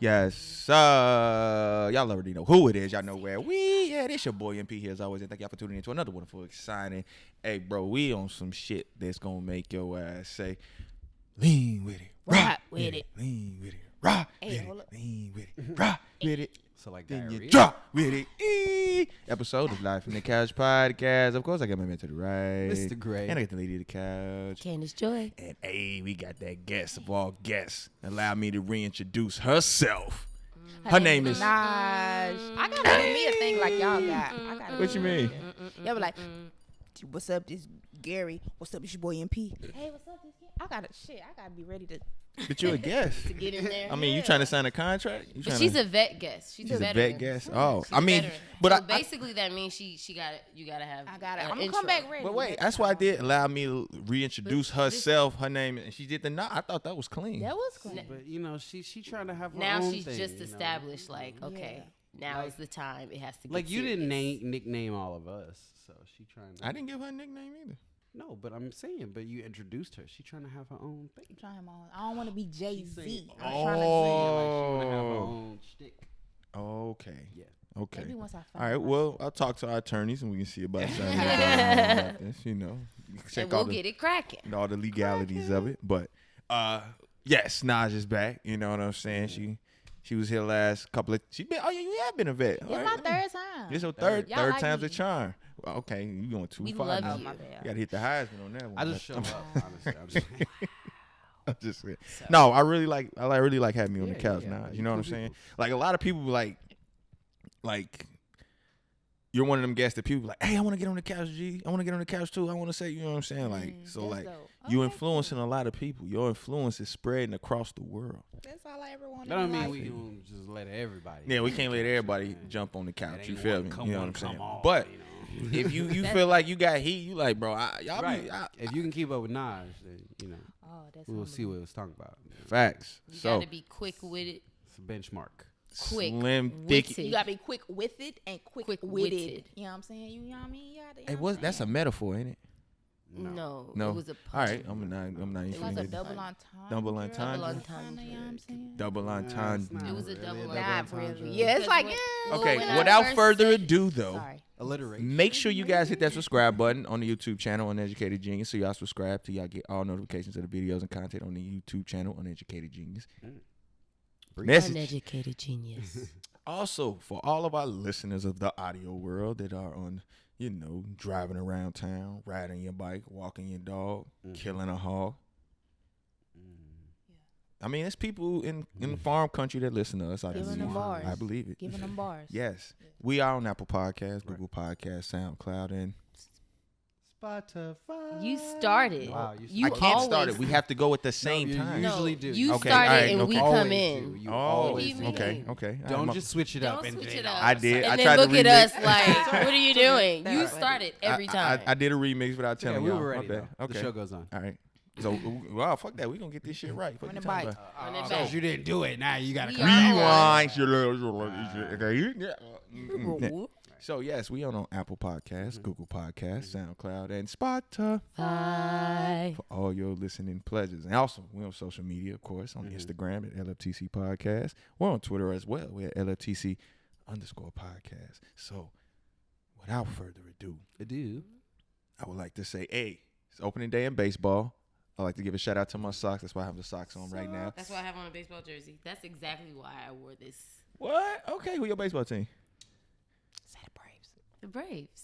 Yes, y'all already know who it is. Y'all know where we at. It's your boy MP here as always, and thank y'all for tuning in to another wonderful, exciting. Hey, bro, we on some shit that's gonna make your ass say, lean with it, rock with it, lean with it, rock with it, lean with it, rock with it. So like then diarrhea? you drop with it. Episode of Live from the Couch podcast. Of course, I got my man to the right, Mr. Gray, and I got the lady of the couch, Candace Joy. and hey, we got that guest of all guests. Allow me to reintroduce herself. Her name is Nas. I gotta do me a thing like y'all got. What you mean? Y'all be like, what's up, this Gary? What's up, it's your boy MP? Hey, what's up, this Gary? I gotta be ready to But you a guest. To get in there. I mean, you trying to sign a contract? But she's a vet guest. She's a veteran. vet guest. Oh, She's I mean, veteran. but so basically that means she got it. You gotta have. I'm gonna intro. come back ready. But wait, that's why I did allow me to reintroduce herself, her name, and she did the not. I thought that was clean. That was cool. But you know, she trying to have her Now own she's thing, just you know? established. Like, okay, now is the time. It has to. Get Like you serious. didn't nickname all of us, so she trying to. I didn't give her a nickname either. No, but I'm saying, but you introduced her. She trying to have her own thing. I don't want to be Jay-Z. I'm Oh. trying to Like she want to have her own shtick. Okay. Yeah. Okay. maybe once I find All right. out. Well, I'll talk to our attorneys and we can see about signing about this. You know, check And we'll all get it cracking. all the legalities of it. But yes, Nas is back. You know what I'm saying? She was here last couple of. She been. Oh yeah, you have been a vet. It's my third time. It's your Third. Y'all third like time's me. a charm. Well, okay, you going too We far love now. you. my bad. You gotta hit the Heisman on that one. I just show up, honestly. I'm just I'm just saying. No, I really like having you on the Yeah, couch yeah, now. yeah. You know what I'm Cool saying? people. Like a lot of people like you're one of them guests that people like, hey, I want to get on the couch, G. I want to get on the couch too. I want to say, you know what I'm saying? Like, so that's like dope. you Okay, influencing a lot of people. Your influence is spreading across the world. That's all I ever wanted. That don't in mean life. we can just let everybody. Yeah, we can't let everybody Yeah. jump on the couch. It You ain't feel one me? come You know what on, I'm saying? come off, But you know. if you feel like you got heat, you like, bro, y'all Right. be If you can keep up with Nas, then you know Oh, that's we'll see what it was talking about. facts. You So gotta be quick with it. It's a benchmark. Quick, slim, witted. thick. You gotta be quick with it and quick witted. Quick-witted. You know what I'm saying? You know what I mean? You gotta, you Hey, know what that's a metaphor, ain't it? No, No. it was a All right, I'm not it was a even. double entendre. Double girl. entendre. Double You entendre. know what I'm saying? Double Nah, entendre. it's not It was a really double a entendre. Not entendre. really. Yeah, it's like, Well, Okay, when I without first further said- ado, though, sorry. Alliteration. make sure you guys hit that subscribe button on the YouTube channel, Uneducated Genius, so y'all subscribe to y'all get all notifications of the videos and content on the YouTube channel, Uneducated Genius. Message. Uneducated genius. Also, for all of our listeners of the audio world that are on, you know, driving around town, riding your bike, walking your dog, killing a hog. I mean, it's people in the farm country that listen to us. I Giving believe. them bars. I believe it. Giving them bars. Yes. We are on Apple Podcasts, Google Podcasts, SoundCloud, and Spotify. You started. Wow, You I can't start always- it. We have to go at the same you time. No, usually do. You Okay, started all right, and we okay. come Always in. do. You Oh, always do. okay, okay. Don't just switch it up. Don't and switch then it up. I did. And I then tried to look at remix. us like, what are you doing? You started every time. I did a remix without Yeah, telling we y'all. were ready. My bad. Though. Okay. The show goes on. All right. So, wow, fuck that. We gonna get this shit right. Fuck On you the talking bike. about. On the Because back. you didn't do it. Now you gotta We come are back. Rewind. So yes, we on Apple Podcasts, Google Podcasts, SoundCloud, and Spotify Bye. for all your listening pleasures. And also, we're on social media, of course, on Instagram at LFTC Podcast. We're on Twitter as well. We're at LFTC_podcast. So, without further ado, I would like to say, hey, it's opening day in baseball. I'd like to give a shout out to my socks. That's why I have the socks on right now. That's why I have on a baseball jersey. That's exactly why I wore this. What? Okay, who your baseball team? Say the Braves. The Braves.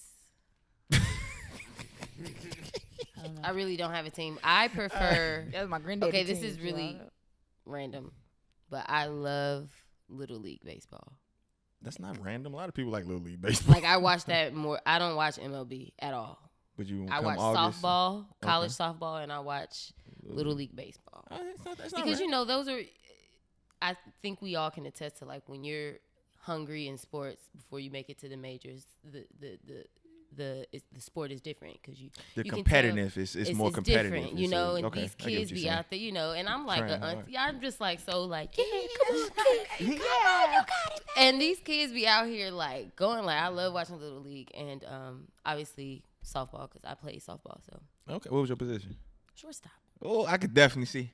I don't know. I really don't have a team. I prefer. That's my granddaddy. Okay, this team, is so really I don't know. random, but I love Little League baseball. That's not random. A lot of people like Little League baseball. Like I watch that more. I don't watch MLB at all. But you I come watch August, softball, college softball, and I watch Little League baseball. That's not Because you know those are. I think we all can attest to, like, when you're hungry in sports before you make it to the majors, the sport is different because you the you can competitive tell is more competitive. different, you It's know, a- and okay, these I get what kids you're be saying. out there, you know, and I'm like Trying hard. I'm just like so like, yeah, come on, kid, you got it. And these kids be out here like going like, I love watching Little League and obviously softball because I play softball, so Okay, what was your position? shortstop. Oh, I could definitely see.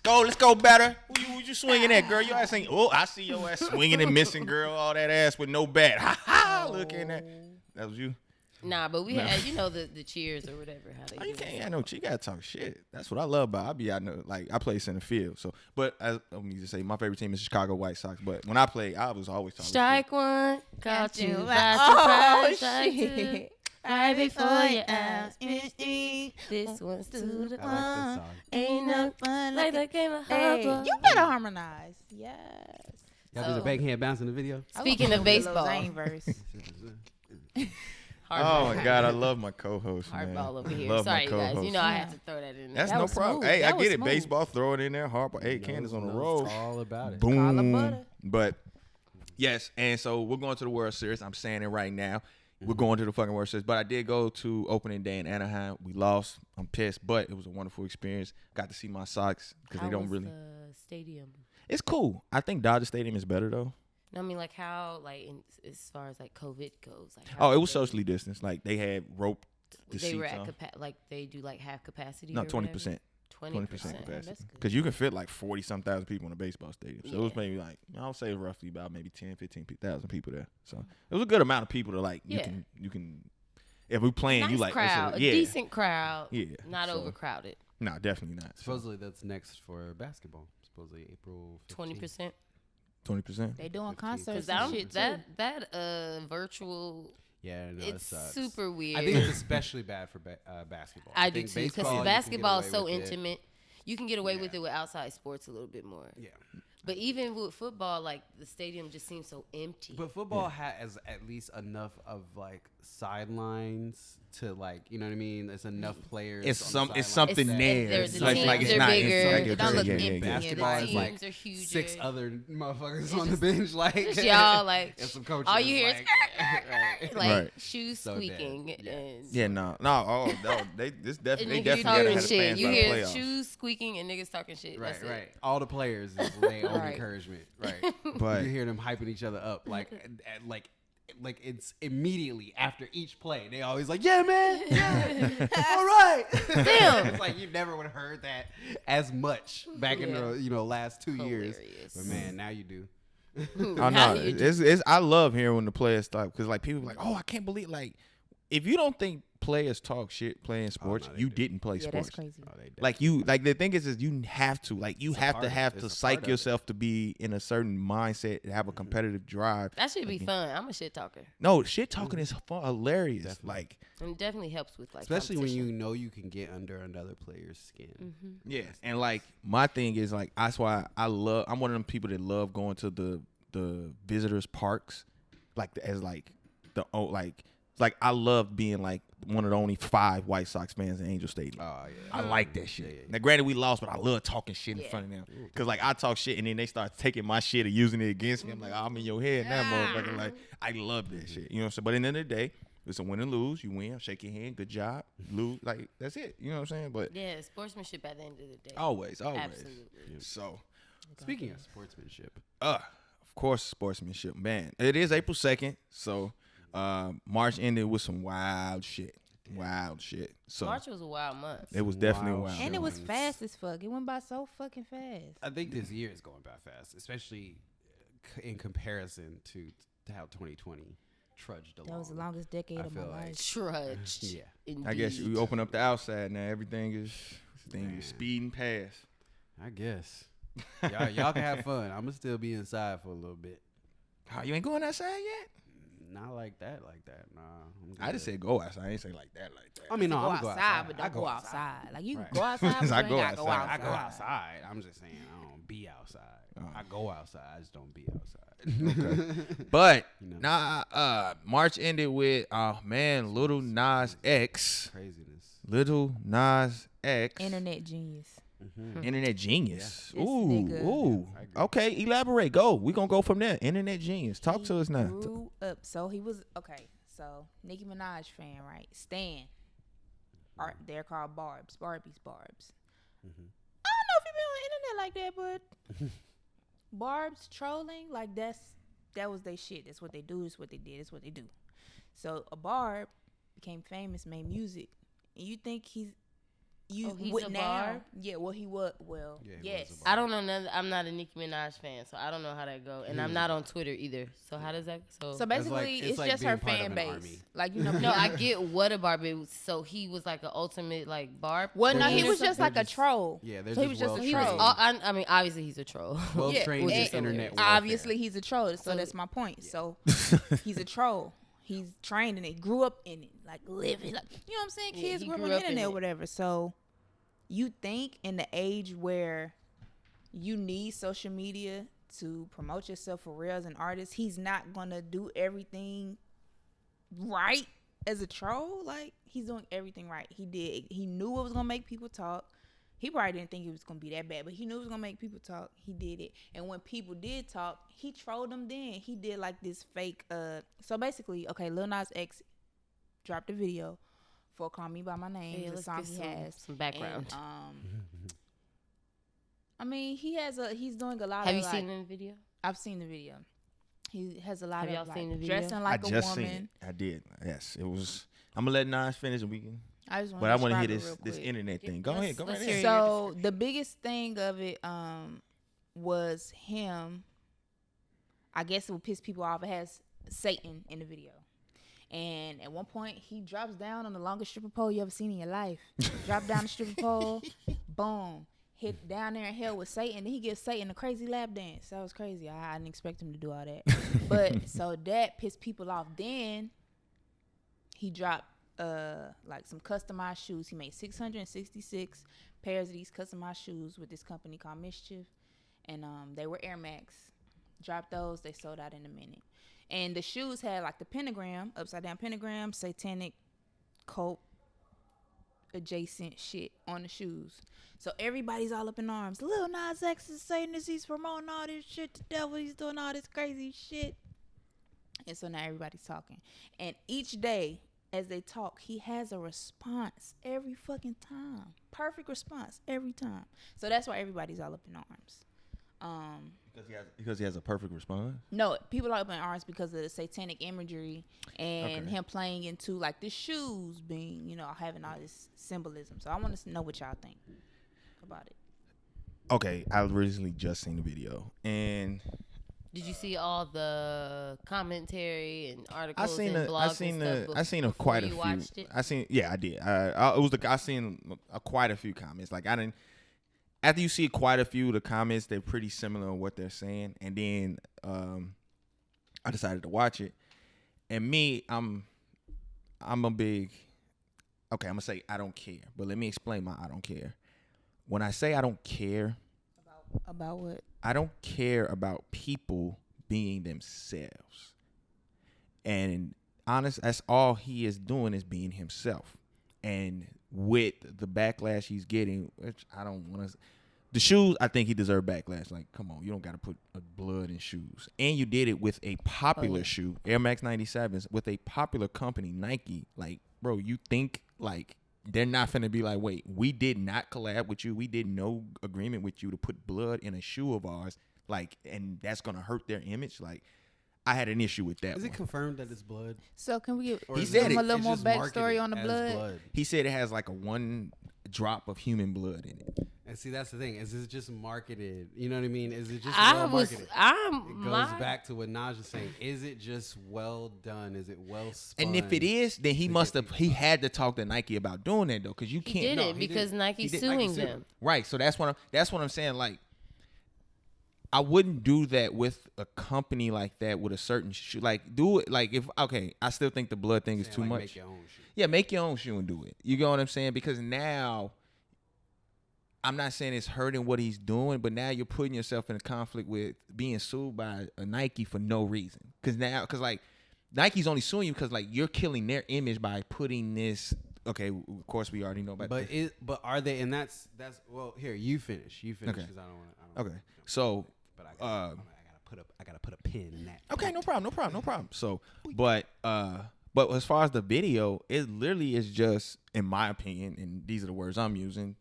Let's go better. Who you you swinging at, girl? Your ass ain't. Oh, I see your ass swinging and missing, girl. All that ass with no bat. Ha ha! Looking at. That was you. Nah, but we had, the cheers or whatever. How they Oh, you do can't it. have no. You gotta talk shit. That's what I love about. I be out there, like I play center field. So, but let me just say, my favorite team is Chicago White Sox. But when I play, I was always talking Strike one, caught you Oh, by surprise. Strike two, shit. right before your eyes. This one's to the I like this song. Ain't no fun like the game of Hey, hubba. you better harmonize. Yes. Y'all do the backhand bounce in the video? Speaking of baseball, Oh my God, I love my co-host. Man. hardball over here. Love Sorry, my guys. co-host. I had to throw that in there. That's That no was problem. smooth. Hey, That I was get it. smooth. Baseball, throw it in there. Hardball. Hey, Candace on the road. All about it. Call her Boom. butter. But yes, and so we're going to the World Series. I'm saying it right now. We're going to the fucking World Series. But I did go to opening day in Anaheim. We lost. I'm pissed, but it was a wonderful experience. Got to see my Sox because they don't really. The stadium. It's cool. I think Dodger Stadium is better though. No, I mean like how as far as like COVID goes. Like Oh, how it was they- socially distanced. Like they had rope. The They were seats at on. like they do like half capacity. No, or 20%. 20% 20%. capacity. That's good. Because you can fit like 40-some thousand people in a baseball stadium. So it was Yeah. maybe like, I'll say roughly about maybe 10, 15,000 people there. So it was a good amount of people to like, Yeah. you can, if we're playing, Nice you like, crowd, yeah. a decent crowd. Yeah, Not so- overcrowded. No, definitely not. So, Supposedly that's next for basketball. Supposedly April 15th. 20%. 20%. They doing 15. concerts Because and shit too. that virtual, Yeah, no, it's it sucks. super weird. I think it's especially bad for basketball. I do think too, baseball, because you can basketball get is away so with it. intimate. You can get away with Yeah. it with outside sports a little bit more. Yeah. But even with football, like the stadium just seems so empty. But football has at least enough of like sidelines to like, you know what I mean? There's enough players. It's on the it's sidelines something that- there. There's It's the like, teams like it's are not. bigger. It's, It don't look yeah, empty. yeah, yeah. Basketball the is like teams are huger. 6 other motherfuckers It's on the just- bench, like Just y'all like and some coaches. all you hear is like, like Right. shoes So dead. squeaking Yeah. and Yeah, no. Oh, no. They and definitely niggas gotta talking have the shit. fans You by the hear playoffs. shoes squeaking and niggas talking shit. Right, That's it. right. All the players is their own Right. encouragement. Right. But You hear them hyping each other up like it's immediately after each play. They always like, yeah, man, yeah, all right. Damn. It's like you never would have heard that as much back in the last 2 years. Hilarious. But man, now you do. Oh no, it's I love hearing when the players talk because like people be like, oh, I can't believe like if you don't think players talk shit playing sports, no, they you do. didn't play Yeah, sports. that's crazy. Oh, they Like the thing is you have to like you It's a have part to of- have it's to a part psych of it. yourself to be in a certain mindset and have a competitive drive. That should be fun. I'm a shit talker. No, shit talking is fun, hilarious. Definitely. Like And it definitely helps with like Especially when you competition. know you can get under another player's skin. yeah, and like my thing is like that's why I'm one of them people that love going to the visitors parks, like as like the like I love being like one of the only 5 White Sox fans in Angel Stadium. Oh yeah. I like that shit. Yeah, yeah, yeah. Now, granted, we lost, but I love talking shit in Yeah. front of them. Because, like, I talk shit, and then they start taking my shit and using it against me. I'm like, oh, I'm in your head now, motherfucker. Like, I love that shit. You know what I'm saying? But in the end of the day, it's a win and lose. You win, shake your hand, good job. Lose, like, that's it. You know what I'm saying? But Yeah, sportsmanship at the end of the day. always. Absolutely. So, Speaking of sportsmanship, of course, sportsmanship. Man, it is April 2nd. So, March ended with some wild shit. Wild shit. So, March was a wild month. it was definitely Wild wild. And it was Shit. fast as fuck. It went by so fucking fast. I think this year is going by fast, especially in comparison to how 2020 trudged along. That was the longest decade I of my feel like- life. Trudged. Yeah. I guess Indeed. we open up the outside now. Everything is speeding past. I guess. Y'all can have fun. I'm gonna still be inside for a little bit. Oh, you ain't going outside yet? Not like that. Nah. I just said go outside. I ain't say like that. I mean, no, Go I'm go outside, outside, but I don't go outside. outside. Like you Right. go outside, but I you go ain't gotta go outside. I go outside. outside. I'm just saying I don't be outside. Oh. I go outside. I just don't be outside. But You know. March ended with Lil Nas X. Craziness. Lil Nas X. Internet genius. Internet genius. Yeah. This Ooh, nigga. ooh. I agree. Okay, elaborate. Go. We gonna go from there. Internet genius. Talk to us now. Grew up. So he was okay. So Nicki Minaj fan, right? Stan. They're called Barbs. Barbies, Barbs. I don't know if you been on the internet like that, but Barbs trolling, like that was their shit. That's what they do. That's what they did. That's what they do. So a Barb became famous, made music, and you think he's he's with a now, barb? yeah. Well, he was. Well, Yeah, he was yes. a barb. I don't know none. I'm not a Nicki Minaj fan, so I don't know how that go. And I'm not on Twitter either. So how does that? So basically, it's it's like just being her part of fan an base. army. Like you know. no, I get what a barb is. So he was like an ultimate like barb. Well, no, he queen or was just something? like a troll. Yeah, they're So he just was just a He was. troll. I mean, obviously he's a troll. well Yeah, trained which in is internet hilarious. warfare. Obviously, he's a troll. So that's my point. So he's a troll. He's trained in it. Grew up in it. Like living. Like you know what I'm saying? Yeah, Kids he grew up grew on the up in internet or it. whatever. So you think in the age where you need social media to promote yourself for real as an artist, he's not gonna do everything right as a troll? Like he's doing everything right. He knew it was gonna make people talk. He probably didn't think it was gonna be that bad, but he knew it was gonna make people talk. He did it. And when people did talk, he trolled them then. He did like this fake so basically, okay, Lil Nas X dropped a video for Call Me By My Name, Yeah, the let's song get he some, has. some background. And, I mean, he's doing a lot Have of you like, seen the video? I've seen the video. He has a lot Have of y'all like, seen the video? dressing I like a just woman. seen it. I did. Yes, it was. I'm gonna let Nas finish and we can. I just want But I want to hear describe it this real quick. internet thing. Go let's- ahead. Go let's right hear ahead. it. So the biggest thing of it was him. I guess it would piss people off. It has Satan in the video. And at one point, he drops down on the longest stripper pole you ever seen in your life. Drop down the stripper pole, boom, hit down there in hell with Satan. Then he gives Satan a crazy lap dance. That was crazy. I didn't expect him to do all that. But so that pissed people off. Then he dropped like some customized shoes. He made 666 pairs of these customized shoes with this company called Mischief. And they were Air Max. Dropped those. They sold out in a minute. And the shoes had like the pentagram, upside down pentagram, satanic cult adjacent shit on the shoes. So everybody's all up in arms. Lil Nas X is saying this. He's promoting all this shit to the devil. He's doing all this crazy shit. And so now everybody's talking. And each day as they talk, he has a response every fucking time. Perfect response every time. So that's why everybody's all up in arms. Because he has a perfect response. No, people are up in arms because of the satanic imagery and him playing into like the shoes being, having all this symbolism. So I want to know what y'all think about it. Okay, I recently just seen the video and Did you see all the commentary and I articles seen and blogs I seen quite a few. Watched it? I did. I seen quite a few comments. Like I didn't. After you see quite a few of the comments, they're pretty similar on what they're saying, and then I decided to watch it. And me, I'm a big. Okay, I'm gonna say I don't care, but let me explain my I don't care. When I say I don't care, About what? I don't care about people being themselves. And honest, that's all he is doing is being himself. And with the backlash he's getting, which I don't want to. The shoes, I think he deserved backlash. Like, come on, you don't got to put blood in shoes. And you did it with a popular shoe, Air Max 97s, with a popular company, Nike. Like, bro, you think like they're not finna be like, wait, we did not collab with you. We did no agreement with you to put blood in a shoe of ours. Like, and that's gonna hurt their image. Like, I had an issue with that. Is it confirmed that it's blood? So can we Or He is said it- it. a little it's more just backstory marketed on the as blood? He said it has like a 1 drop of human blood in it. And see, that's the thing. Is it just marketed? You know what I mean? Is it just I well was. marketed? I'm. It goes back to what Naj was saying. Is it just well done? Is it well spun? And if it is, then he must have. He had to talk to Nike about doing that though, because you He can't. did no, it he because didn't. Nike's He did. suing Nike sued them. Right. So that's what I'm saying. Like, I wouldn't do that with a company like that with a certain shoe. Like, do it. Like, I still think the blood thing is Saying, too like, much. Make your own shit. Yeah, make your own shoe and do it. You get what I'm saying? Because now, I'm not saying it's hurting what he's doing, but now you're putting yourself in a conflict with being sued by a Nike for no reason. Because like Nike's only suing you because like you're killing their image by putting this. Okay, of course we already know about. But are they? And that's well. Here, you finish. You finish Okay. because I don't want to. Okay, so But I gotta put a pin in that. okay, no problem. So, but as far as the video, it literally is just, in my opinion, and these are the words I'm using.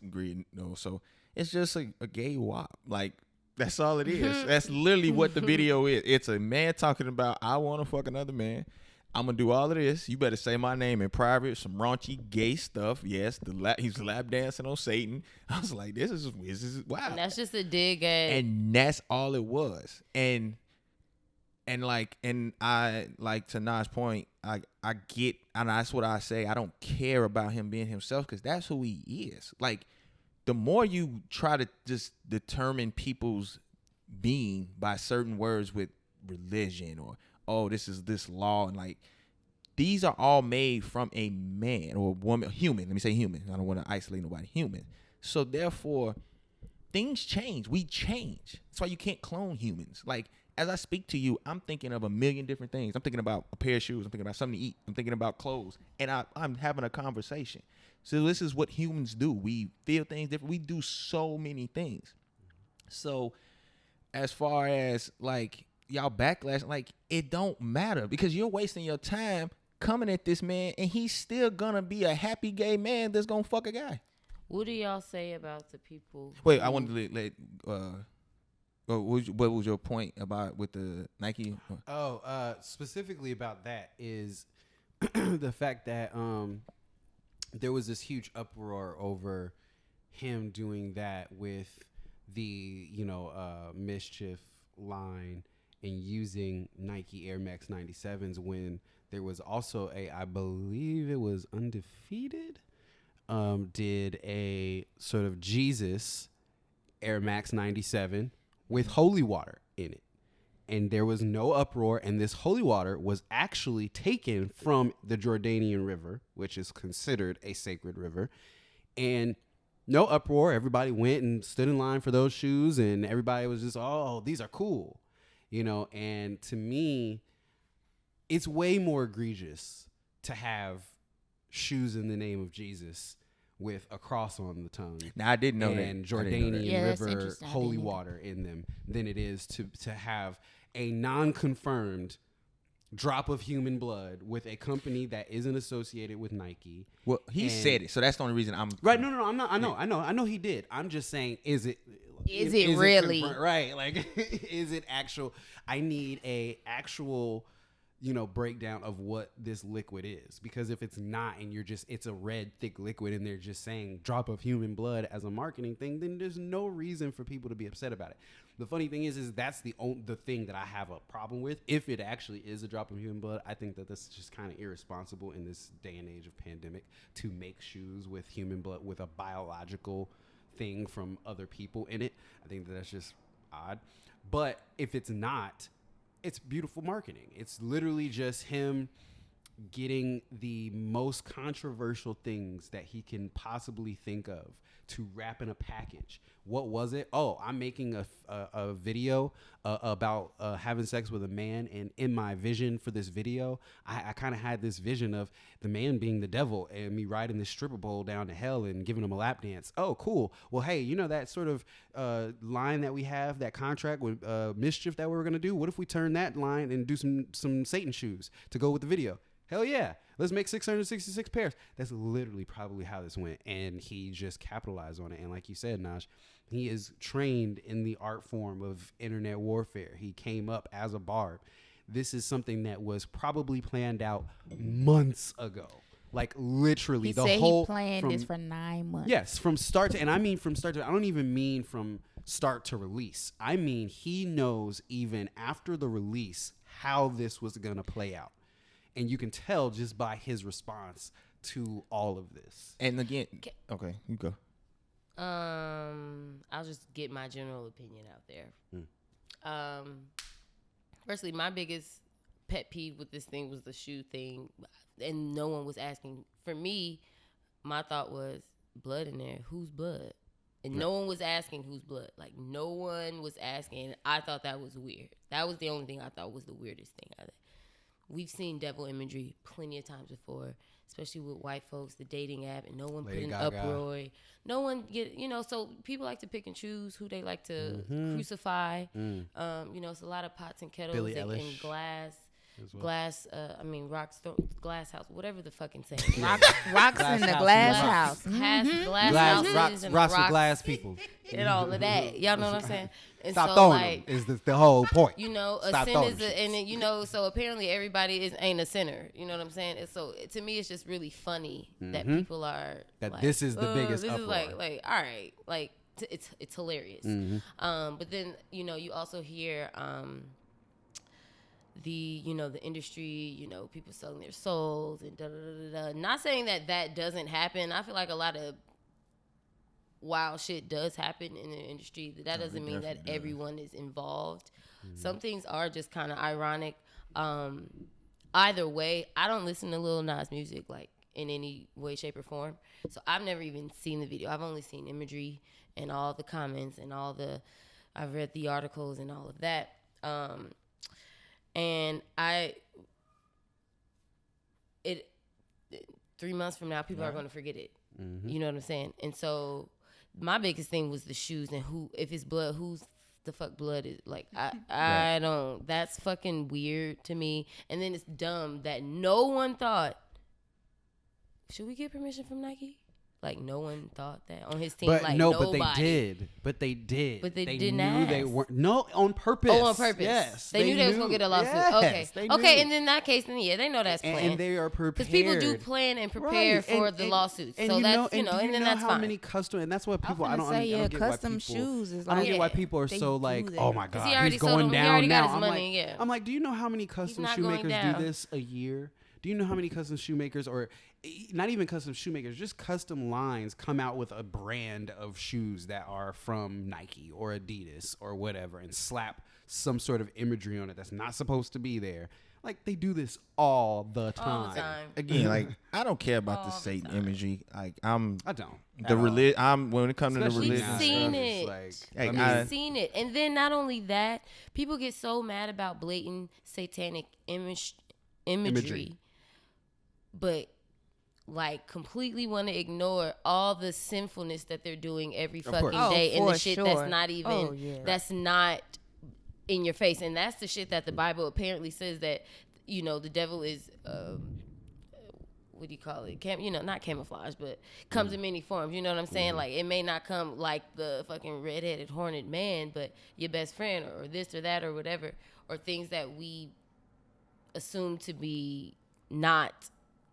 Agree, no. So it's just a gay wop. Like, that's all it is. That's literally what the video is. It's a man talking about, I want to fuck another man. I'm gonna do all of this. You better say my name in private. Some raunchy gay stuff. Yes, he's lap dancing on Satan. I was like, this is wow. And that's just a dig at. And that's all it was. And I like to Nas' point. I get, and that's what I say. I don't care about him being himself because that's who he is. Like, the more you try to just determine people's being by certain words with religion or, oh, this is this law, and like, these are all made from a man or a woman, human. Let me say human. I don't want to isolate nobody. Human. So therefore, things change. We change. That's why you can't clone humans. Like, as I speak to you, I'm thinking of a million different things. I'm thinking about a pair of shoes. I'm thinking about something to eat. I'm thinking about clothes. And I'm having a conversation. So this is what humans do. We feel things different. We do so many things. So as far as like y'all backlash, like, it don't matter because you're wasting your time coming at this man and he's still gonna be a happy gay man that's gonna fuck a guy. What do y'all say about the people? Wait, I wanted to let what was your point about with the Nike? Specifically about that is the fact that there was this huge uproar over him doing that with the Mischief line and using Nike Air Max 97s when there was also I believe it was Undefeated did a sort of Jesus Air Max 97 with holy water in it. And there was no uproar, and this holy water was actually taken from the Jordanian River, which is considered a sacred river. And no uproar. Everybody went and stood in line for those shoes, and everybody was just, oh, these are cool. And to me, it's way more egregious to have shoes in the name of Jesus with a cross on the tongue. Now, I didn't know and that. Jordanian River holy water in them than it is to have a non-confirmed drop of human blood with a company that isn't associated with Nike. Well, he said it, so that's the only reason I'm right. No, I'm not. I know he did. I'm just saying, is it really right? Like, is it actual? I need a actual breakdown of what this liquid is, because if it's not, and it's a red thick liquid and they're just saying drop of human blood as a marketing thing, then there's no reason for people to be upset about it. The funny thing is that's the thing that I have a problem with. If it actually is a drop of human blood, I think that this is just kind of irresponsible in this day and age of pandemic to make shoes with human blood, with a biological thing from other people in it. I think that's just odd. But if it's not, it's beautiful marketing. It's literally just him getting the most controversial things that he can possibly think of to wrap in a package. What was it? Oh, I'm making a video about having sex with a man, and in my vision for this video, I kind of had this vision of the man being the devil and me riding this stripper pole down to hell and giving him a lap dance. Oh, cool. Well, hey, that sort of line that we have, that contract with Mischief that we were going to do, what if we turn that line and do some Satan shoes to go with the video? Hell yeah. Let's make 666 pairs. That's literally probably how this went. And he just capitalized on it. And like you said, Naj, he is trained in the art form of internet warfare. He came up as a barb. This is something that was probably planned out months ago. Like literally he the said whole. He planned this for 9 months. Yes, from start to, and I mean from start to, I don't even mean from start to release. I mean, he knows even after the release how this was going to play out. And you can tell just by his response to all of this. And again, okay, you go. I'll just get my general opinion out there. Firstly, my biggest pet peeve with this thing was the shoe thing, and no one was asking. For me, my thought was blood in there. Whose blood? And no one was asking whose blood. Like, no one was asking. I thought that was weird. That was the only thing I thought was the weirdest thing. We've seen devil imagery plenty of times before, especially with white folks, the dating app, and no one put an uproar. No one so people like to pick and choose who they like to crucify. It's a lot of pots and kettles and glass. as well. Glass house, whatever the fucking saying. Rocks in the glass house. Glass houses and rocks rocks with glass people. and all of that. Y'all know what I'm saying? And Stop so, throwing like, them is the whole point. you know, a Stop sin throwing is them and then, you know, so apparently everybody ain't a sinner. You know what I'm saying? And so to me, it's just really funny that people are That like, this is the biggest This uproar. is like all right, like it's hilarious. But then, you know, you also hear the industry, you know, people selling their souls and da da da da. Not saying that doesn't happen. I feel like a lot of wild shit does happen in the industry. That doesn't mean that everyone is involved. Some things are just kind of ironic. Either way, I don't listen to Lil Nas music like in any way, shape, or form. So I've never even seen the video. I've only seen imagery and all the comments and I've read the articles and all of that. And 3 months from now, people are going to forget it. You know what I'm saying? And so my biggest thing was the shoes and if it's blood, who's the fuck blood is. Like, I don't, that's fucking weird to me. And then it's dumb that no one thought, should we get permission from Nike? Like, no one thought that on his team. But like, no, nobody. But they did. But they knew didn't ask. they weren't. No, on purpose. Oh, on purpose. Yes, They knew they was gonna get a lawsuit. Yes, Okay. they Okay, knew. and in that case, then yeah, they know that's planned. And they are prepared. Because people do plan and prepare Right. for And- the and- lawsuits. and So you that's know, and then you know that's how fine. many custom, and that's what people. I don't say, get why custom people, shoes is I don't like get why people are they so do like, that. oh my 'Cause god, he already he's sold going them- he down already got now. his I'm money, like, yeah. I'm like, do you know how many custom not going shoemakers down. do this a year? Do you know how many custom shoemakers, or not even custom shoemakers, just custom lines come out with a brand of shoes that are from Nike or Adidas or whatever and slap some sort of imagery on it that's not supposed to be there? Like, they do this all the time. All the time. Again, like, I don't care about the All the Satan time. imagery. Like, I don't. when it comes to the Especially religion now, We've seen it's it. like, Hey, I mean, I- We've seen it. And then not only that, people get so mad about blatant satanic imagery, but like completely want to ignore all the sinfulness that they're doing every course. fucking Oh, day and the for shit sure. that's not even Oh, yeah. that's not in your face. And that's the shit that the Bible apparently says that, you know, the devil is what do you call it? Not camouflage, but comes in many forms. You know what I'm saying? Like, it may not come like the fucking red-headed horned man, but your best friend or this or that or whatever, or things that we assume to be not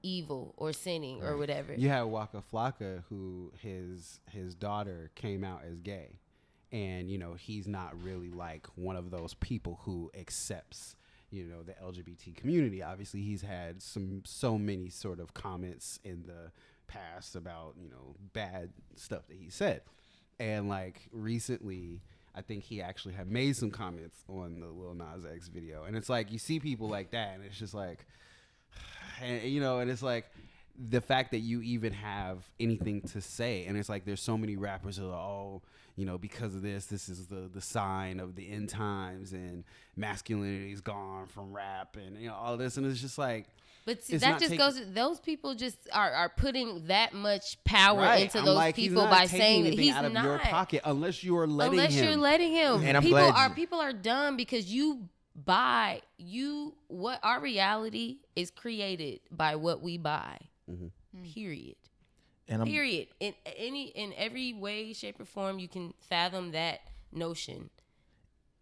evil or sinning or whatever. You had Waka Flocka, who his daughter came out as gay, and you know he's not really like one of those people who accepts, you know, the LGBT community. Obviously, he's had so many sort of comments in the past about, you know, bad stuff that he said, and like recently, I think he actually had made some comments on the Lil Nas X video, and it's like you see people like that, and it's just like. And, you know, and it's like the fact that you even have anything to say, and it's like there's so many rappers who are like, oh, you know, because of this is the sign of the end times, and masculinity is gone from rap, and you know all this, and it's just like. But see, it's that not just taking- goes. Those people just are putting that much power Right. into I'm those like, he's people not by taking saying that anything he's out of not. your pocket unless you are letting Unless him. you're letting him. And I'm people glad people are dumb because what our reality is created by what we buy. Period. And I'm, Period. In every way, shape, or form you can fathom that notion.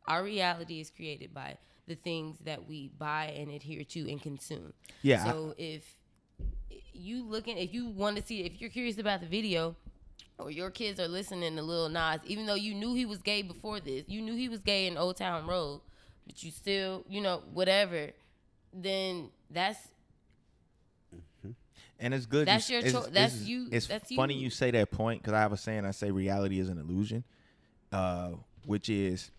Our reality is created by the things that we buy and adhere to and consume. Yeah, So if you want to see, if you're curious about the video, or your kids are listening to Lil Nas, even though you knew he was gay before this, you knew he was gay in Old Town Road, but you still, you know, whatever, then that's. And it's good. That's your choice. That's it's, you. It's That's funny you. you say that point, because I have a saying. I say reality is an illusion, which is,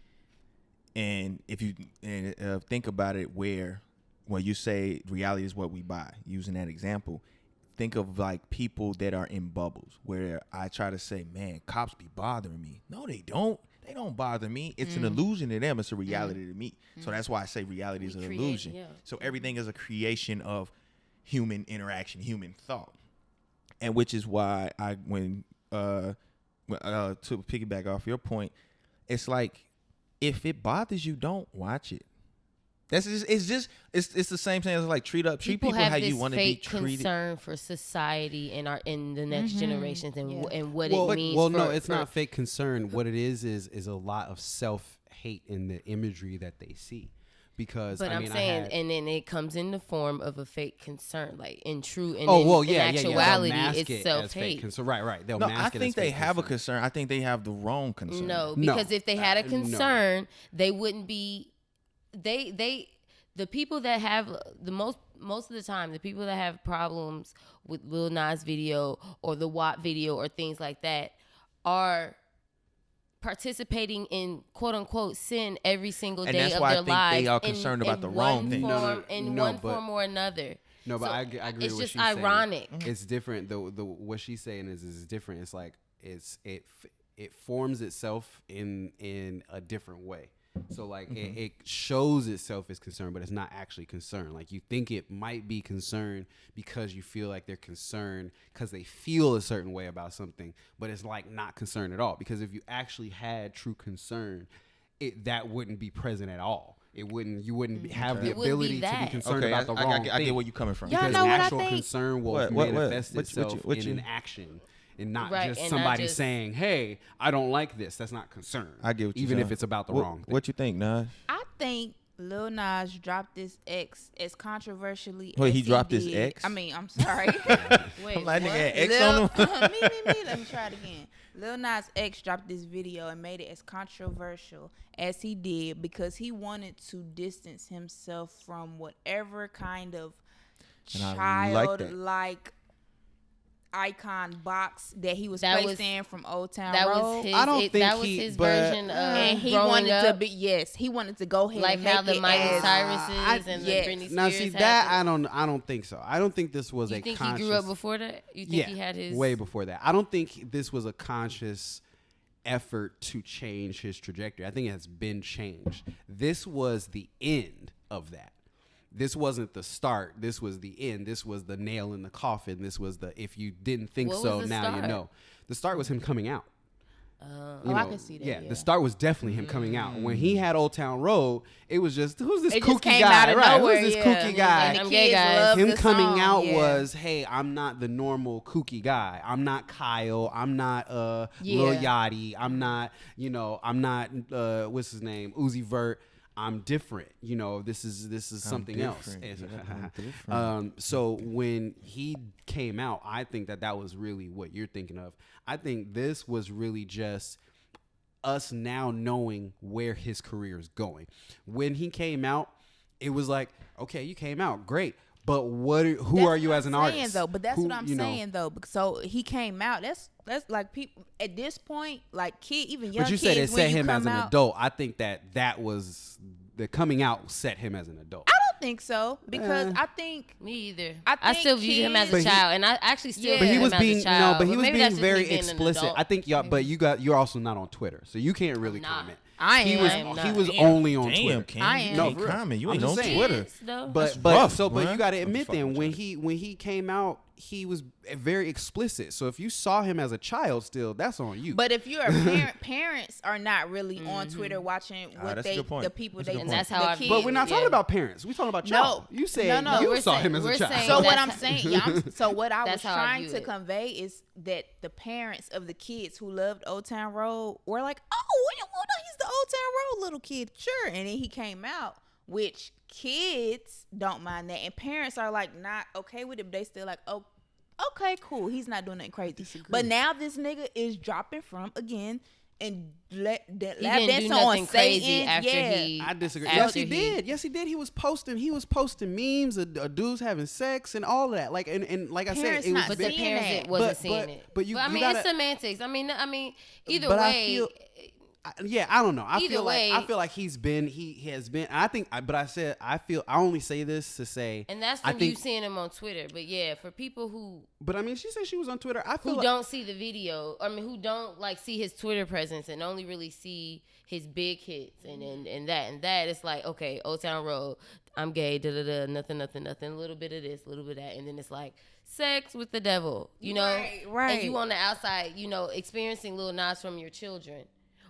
and if you think about it, where you say reality is what we buy, using that example, think of like people that are in bubbles where I try to say, man, cops be bothering me. No, they don't. They don't bother me. It's an illusion to them. It's a reality to me. So that's why I say reality is an illusion. Yeah. So everything is a creation of human interaction, human thought, and which is why when to piggyback off your point, it's like if it bothers you, don't watch it. It's the same thing as like treat people have how this you want to be fake treated. concern for society and in the next generations and what Well, it means. well, for, no, it's for, not fake concern. What it is a lot of self-hate in the imagery that they see. Because But I'm saying, and then it comes in the form of a fake concern, like in actuality, it's self-hate. Right. They'll No, mask I it think as they fake have a concern. concern. I think they have the wrong concern. No, No. because if they had a No. concern, they wouldn't be. The people that have the most of the time, the people that have problems with Lil Nas video or the WAP video or things like that are participating in quote unquote sin every single And day that's of why I their think lives. they are concerned about the wrong thing. In one form or another. No, but So I agree it's with what just she's ironic. saying. It's different. The what she's saying is different. It's like it forms itself in a different way. So like it shows itself as concern, but it's not actually concern. Like you think it might be concern because you feel like they're concerned because they feel a certain way about something, but it's like not concern at all. Because if you actually had true concern, that wouldn't be present at all. You wouldn't have the ability to be concerned about the wrong thing. I get where you're coming from. Y'all Because know what I actual think? concern will What? manifest What itself what in you- an action. And not Right, just and somebody not just- saying, "Hey, I don't like this." That's not concern. I get what you're even saying. if it's about the What- wrong thing. What you think, Nas? I think Lil Nas dropped this X as controversially. Wait, as he dropped his did. X? I mean, I'm sorry. Wait, I'm like, what? nigga had X Lil, on him. Let me try it again. Lil Nas X dropped this video and made it as controversial as he did because he wanted to distance himself from whatever kind of And I like that. childlike icon box that he was That placed was- in from Old Town That Road. was his. I don't think that was he- his but- version of And he growing wanted up, to be he wanted to go ahead like and how make the it Miley as, Cyruses and yes. the Britney Spears. Now see had that to- I don't think so. I don't think this was You a think conscious. he grew up before that? You think he had his way before that. I don't think this was a conscious effort to change his trajectory. I think it has been changed. This was the end of that. This wasn't the start. This was the end. This was the nail in the coffin. This was the if you didn't think What so, was the now you start? know. The start was him coming out. You I know, can see that, Yeah, yeah. the start was definitely him coming out. When he had Old Town Road, it was just who's this It just kooky came guy? out of Right? nowhere, Who's this yeah. kooky guy? And the I'm gay, kids guys. love Him the coming song, out yeah. was, hey, I'm not the normal kooky guy. I'm not Kyle. I'm not Lil Yeah. Yachty. I'm not, I'm not what's his name? Uzi Vert. I'm different. This is something else. different. I'm different. So when he came out, I think that was really what you're thinking of. I think this was really just us now knowing where his career is going. When he came out, it was like, okay, you came out, great. But who are you as an artist? Though, but that's Who, what I'm saying though. So he came out. That's like people at this point, like even young But you kids. said it when set you him as come an out, adult. I think that was the coming out set him as an adult. I don't think so because I think Me either. I I think still viewed him as kids- a But he- child, and I actually still Yeah. But view he him was as being a child. but he was maybe being that's just me very being an explicit. adult. I think but you're also not on Twitter, so you can't really not. comment. I He am. was I am not. he was Damn. only on Damn, Twitter. Cam, I you am. No, can't for real. comment. You I'm ain't just on saying. Twitter. Kids, though. But rough, but man. you got to I'm admit fucking then with when he came out, he was very explicit. So if you saw him as a child still, that's on you. But if you're a parents are not really on Twitter watching what that's a good point. the people That's a they good And that's point. how the I- kids, But we're not Yeah. talking about parents. We're talking about No. child. You said No, you we're saw saying- him as a we're child. saying So what That's I'm saying, so what I was That's how I trying view to it. convey is that the parents of the kids who loved Old Town Road were like, oh, well, no, he's the Old Town Road little kid, sure. And then he came out, which kids don't mind that, and parents are like not okay with it, but they still like, oh, okay, cool, he's not doing nothing crazy. But now this nigga is dropping from again and lap He didn't dance do on nothing crazy Satan. after Yeah. he. I disagree. after Yes, he did. Yes, he did. He was posting memes of dudes having sex and all of that. Like and like I said, Parents it was not But the seeing parents that. wasn't But- seeing but- it. but you- I you mean, gotta- it's semantics. I mean, either But way. I don't know. I Either feel way- like he has been. I think. But I only say this to say. And that's I from think, you seeing him on Twitter. But yeah, for people who But I mean, she said she was on Twitter. I feel who like, don't see the video, I mean, who don't like see his Twitter presence and only really see his big hits and that, it's like, okay, Old Town Road, I'm gay, nothing, a little bit of this, a little bit of that, and then it's like sex with the devil, Right. And you on the outside, experiencing Lil Nas from your children.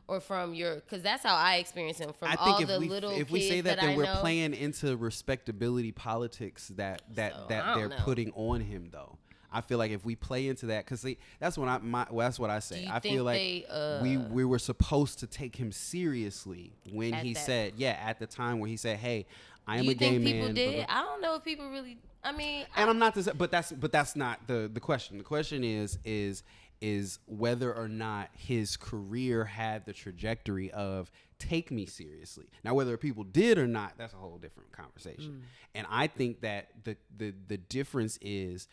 or from your, because that's how I experience him, from I all think the little if we say that, I then we're know. playing into respectability politics that I they're don't know. putting on him, though. I feel like if we play into that, because that's what that's what I say. Do you I think feel like we were supposed to take him seriously when he said, at the time when he said, "Hey, I am a gay man." Do you think people did? I don't know if people really. I mean, and I'm not this, but that's not the question. The question is whether or not his career had the trajectory of take me seriously. Now, whether people did or not, that's a whole different conversation. And I think that the difference is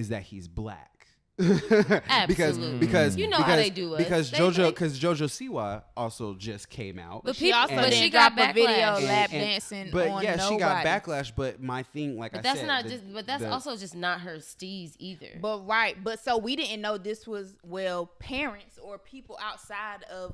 that he's black. Absolutely. because you know how they do us. because They- JoJo they- because JoJo Siwa also just came out. But She also but didn't she drop got a video backlash. lap dancing but on yeah, she got nobody. backlash. But my thing, like But I that's said, not just. But that's also just not her steez either. But so we didn't know this was parents or people outside of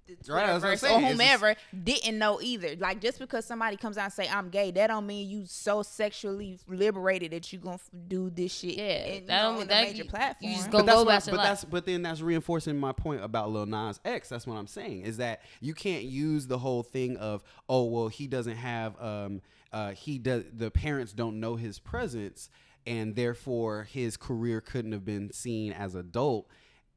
the Right, that's what I'm Twitterverse saying. or It's whomever didn't know either. Like just because somebody comes out and say I'm gay, that don't mean you so sexually liberated that you gonna do this shit. Yeah, and, that don't on mean the that major you platform. just But go about that's your life. but then that's reinforcing my point about Lil Nas X. That's what I'm saying, is that you can't use the whole thing of, oh well, he doesn't have the parents don't know his presence and therefore his career couldn't have been seen as adult.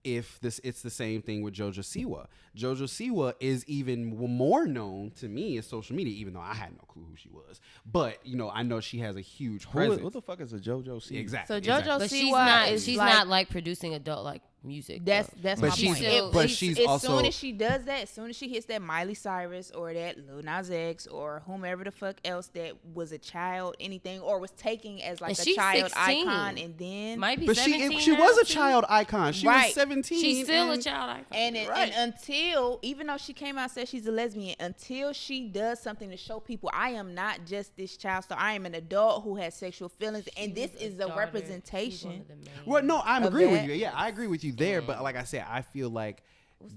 If it's the same thing with JoJo Siwa. JoJo Siwa is even more known to me in social media, even though I had no clue who she was. But I know she has a huge presence. What the fuck is a JoJo C? Exactly. So JoJo exactly. But she's Siwa not. is She's like- not like producing adult like music. That's though. my But she's- point. but she's as also- soon as she does that, as soon as she hits that Miley Cyrus or that Lil Nas X or whomever the fuck else that was a child, anything, or was taken as like And a she's child 16. icon, and then Might be But 17 she now, was a too. child icon. She Right. was 17. She's still a and- child icon. and until, even though she came out and said she's a lesbian, until she does something to show people I am not just this child star, I am an adult who has sexual feelings, and this is a representation. Well, no, I'm of agreeing with that. you. Yeah, I agree with you there. But like I said, I feel like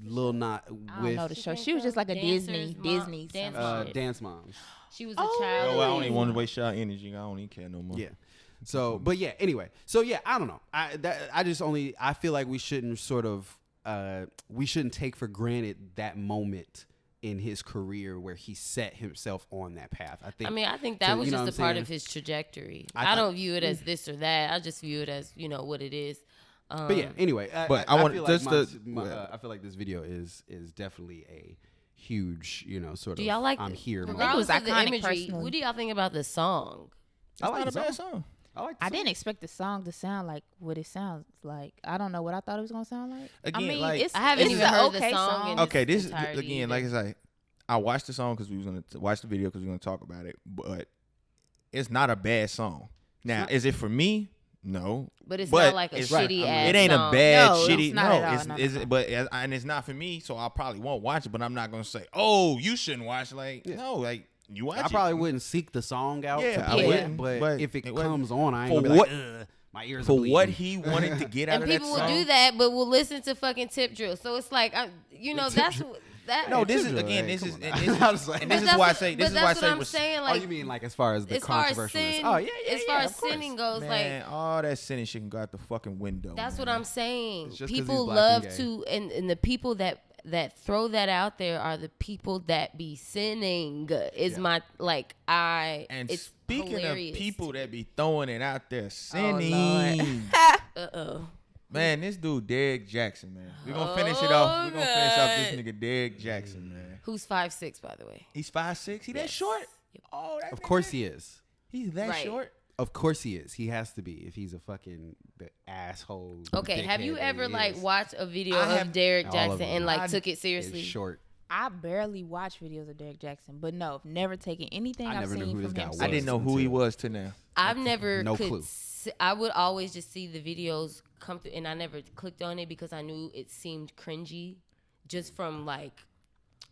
Lil Nas I don't with know the show. She was just like a Disney Dance something. Mom. Dance Moms. She was a child. I don't even want to waste y'all energy. I don't even care no more. Yeah. So, but yeah. Anyway, so yeah, I don't know. I feel like we shouldn't we shouldn't take for granted that moment in his career where he set himself on that path. I think that so, was you know just what a I'm part saying? of his trajectory. I I don't view it as this or that. I just view it as what it is. But yeah, anyway, But I want feel just like to- I feel like this video is definitely a huge, sort Do of y'all like? I'm here moment. Regardless of the iconic imagery, personally. what do y'all think about the song? I like Not a the bad song. song. I like the I song. didn't expect the song to sound like what it sounds like. I don't know what I thought it was gonna sound like. Again, I mean, like- it's, I haven't it's even a heard the okay song in Okay, this entirety again, either. like I say, I watched the song because we was gonna watch the video because we were gonna talk about it. But it's not a bad song. Now, is it for me? No. But it's not like a it's- shitty ass It ain't song. a bad No, shitty. it's not No, at all. it's, No, no, it's no. but and it's not for me, so I probably won't watch it. But I'm not gonna say, oh, you shouldn't watch. Like no, like you watch. I it. probably wouldn't seek the song out Yeah, to I play wouldn't, it, but but if it it wasn't- comes on, I ain't for gonna be what- like, ugh, my ears are for what bleeding. he wanted to get out And of that people will song. do that, but will listen to fucking tip drill. So it's like, that's what that. No, this is Tip drill, again. hey, This is come and on this now. is I was like- and this But is that's why I what- say but this is that's why I what say I'm res- saying. Oh, Like, you mean like as far as the as far as controversialness? sin, Oh yeah, as far as of course. sinning goes, man, like all that sinning shit can go out the fucking window. that's what man. I'm saying. It's just 'cause People he's black love and gay. to, and the people that throw that out there are the people that be sinning. Is my And it's speaking hilarious. of people that be throwing it out there Lord. sinning, Uh-oh. man, this dude Derrick Jaxn, man. We're gonna finish it off. We're gonna finish off this God. nigga Derrick Jaxn, man. Who's 5'6", by the way? He's 5'6". He that Yes. short? Oh, that Of nigga- course he is. He's that Right. short. Of course he is. He has to be if he's a fucking the asshole. Okay, have you dickhead that ever he like is. watched a video I of have- Derrick All Jaxn of them. and like I- took it It's seriously? short. I barely watch videos of Derrick Jaxn, but no, never taken anything I I've never knew seen who this from guy him. was. I didn't know who he was to now. I've never No could clue. I would always just see the videos come through, and I never clicked on it because I knew it seemed cringy, just from like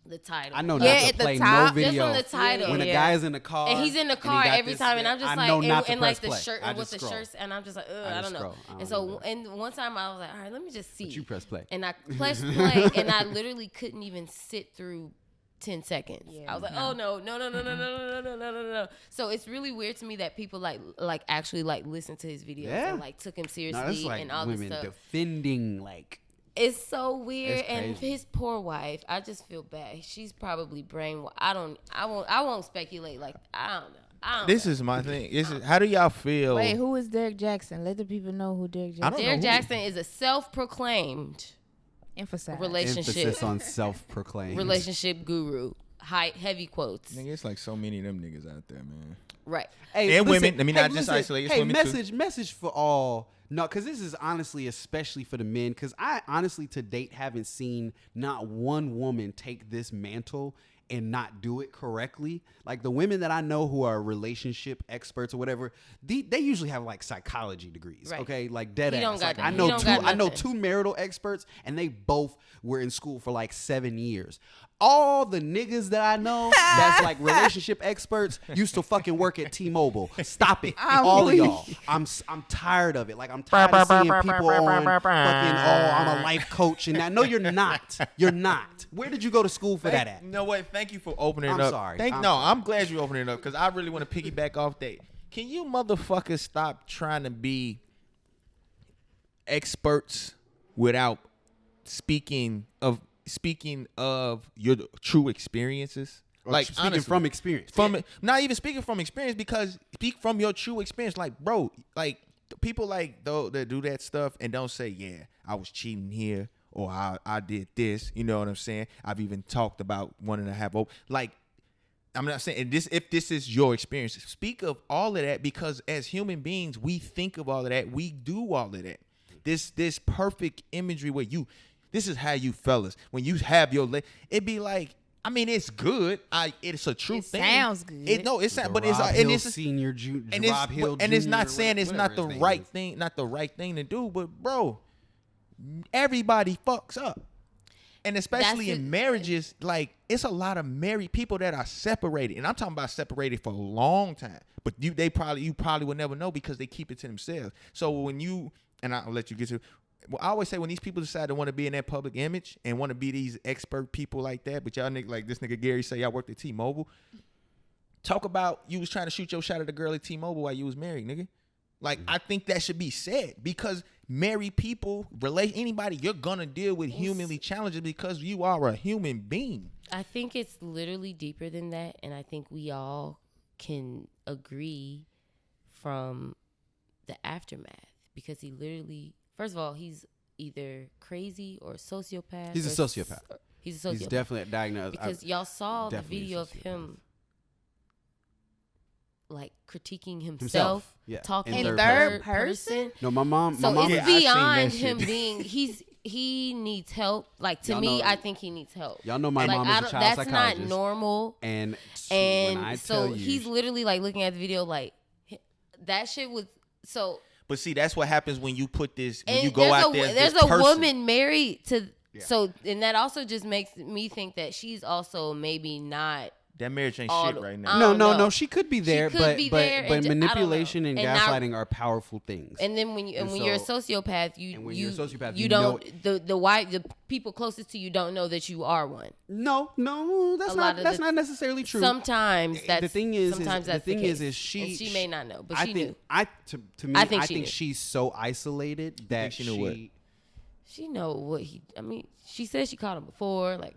the title. I know Yeah, not to at the play top. no Just video. from the title. When a Yeah. guy is in the car and he's in the he car got every this- time, and I'm just I like, know not to and like press the play. shirt I and with just the scroll. shirts, and I'm just like, I just don't know. scroll. I don't And so, know. and one time I was like, all right, let me just see. But you press play. And I pressed play, and I literally couldn't even sit through 10 seconds. Yeah, I was like, no. oh no. So it's really weird to me that people like actually like listen to his videos Yeah. and like took him No, seriously that's like and all this women stuff. defending like It's so weird, It's and crazy. his poor wife. I just feel bad. She's probably brainwashed. I won't speculate. Like I don't know. This is my thing. How do y'all feel? Wait, who is Derrick Jaxn? Let the people know who Derrick I Jaxn don't is. Derrick know Jaxn is a self-proclaimed Emphasize. relationship Emphasis on self-proclaimed. relationship guru. Heavy quotes. Nigga, it's like so many of them niggas out there, man. Right. Hey, And women. I mean, not just isolate, it's Hey, women too. message for all. No, because this is honestly especially for the men. Because I honestly to date haven't seen not one woman take this mantle and not do it correctly. Like the women that I know who are relationship experts or whatever, they usually have like psychology degrees. Right. Okay, like dead He don't ass. got Like that. I He know don't two. got I know nothing. two marital experts, and they both were in school for like 7 years. All the niggas that I know that's like relationship experts used to fucking work at T-Mobile. Stop it, all of y'all. I'm tired of it. Like I'm tired of seeing people on fucking. Oh, I'm a life coach, and I know you're not. You're not. Where did you go to school for that at? You know what? Thank you for opening I'm it up. sorry. I'm glad you opening it up because I really want to piggyback off that. Can you motherfuckers stop trying to be experts without speaking of your true experiences? Like Speaking honestly, from experience. not even speaking from experience, because speak from your true experience. Like, bro, like people like though that do that stuff and don't say, yeah, I was cheating here or I did this. You know what I'm saying? I've even talked about 1.5. Like, I'm not saying if this is your experience, speak of all of that, because as human beings, we think of all of that. We do all of that. This perfect imagery where this is how you fellas, when you have your it be like, I mean, it's good. It's a true thing. Sounds good. But it's Rob and Hill it's Senior, and Rob Hill and it's Jr., not saying it's not the whatever his right name is. thing, not the right thing to do. But bro, everybody fucks up. And especially That's in it. marriages, like it's a lot of married people that are separated, and I'm talking about separated for a long time. But you probably would never know because they keep it to themselves. So when I'll let you get to. Well, I always say when these people decide to want to be in that public image and want to be these expert people like that, but y'all nigga like this nigga Gary say y'all worked at T-Mobile. Talk about you was trying to shoot your shot at a girl at T-Mobile while you was married, nigga. Like I think that should be said, because married people, anybody, you're gonna deal with humanly challenges because you are a human being. I think it's literally deeper than that, and I think we all can agree from the aftermath, because he literally, first of all, he's either crazy or a sociopath. He's a sociopath. He's a sociopath. He's definitely diagnosed. Because y'all saw the definitely a video of sociopath. him like critiquing himself, Himself, yeah, talking in in third third person. No, my mom. So My mom. it's Yeah, I seen beyond that him shit. being he needs help. Like to Y'all me, know- I think he needs help. Y'all know my like mom I is a don't, child that's psychologist. not normal. And And when I so tell you, he's literally like looking at the video like that shit was so. But see, that's what happens when you put this, when And you go out there. there's this a person. woman married to Yeah. so, and that also just makes me think that she's also maybe not. That marriage ain't all shit the- right I now. don't no, know. she could be there, could but be but there but and I don't know. manipulation and And not- gaslighting are powerful things. And then when And you're a so- sociopath, and when you're a sociopath, you you don't the people closest to you don't know that you are one. no, that's A not lot of that's the- not necessarily true. Sometimes that's the thing is sometimes the that's thing the is case. she And she may not know, but I she think knew. to me I I think think, she knew. she's so isolated that she knew what? She know what he. I mean, she said she caught him before. Like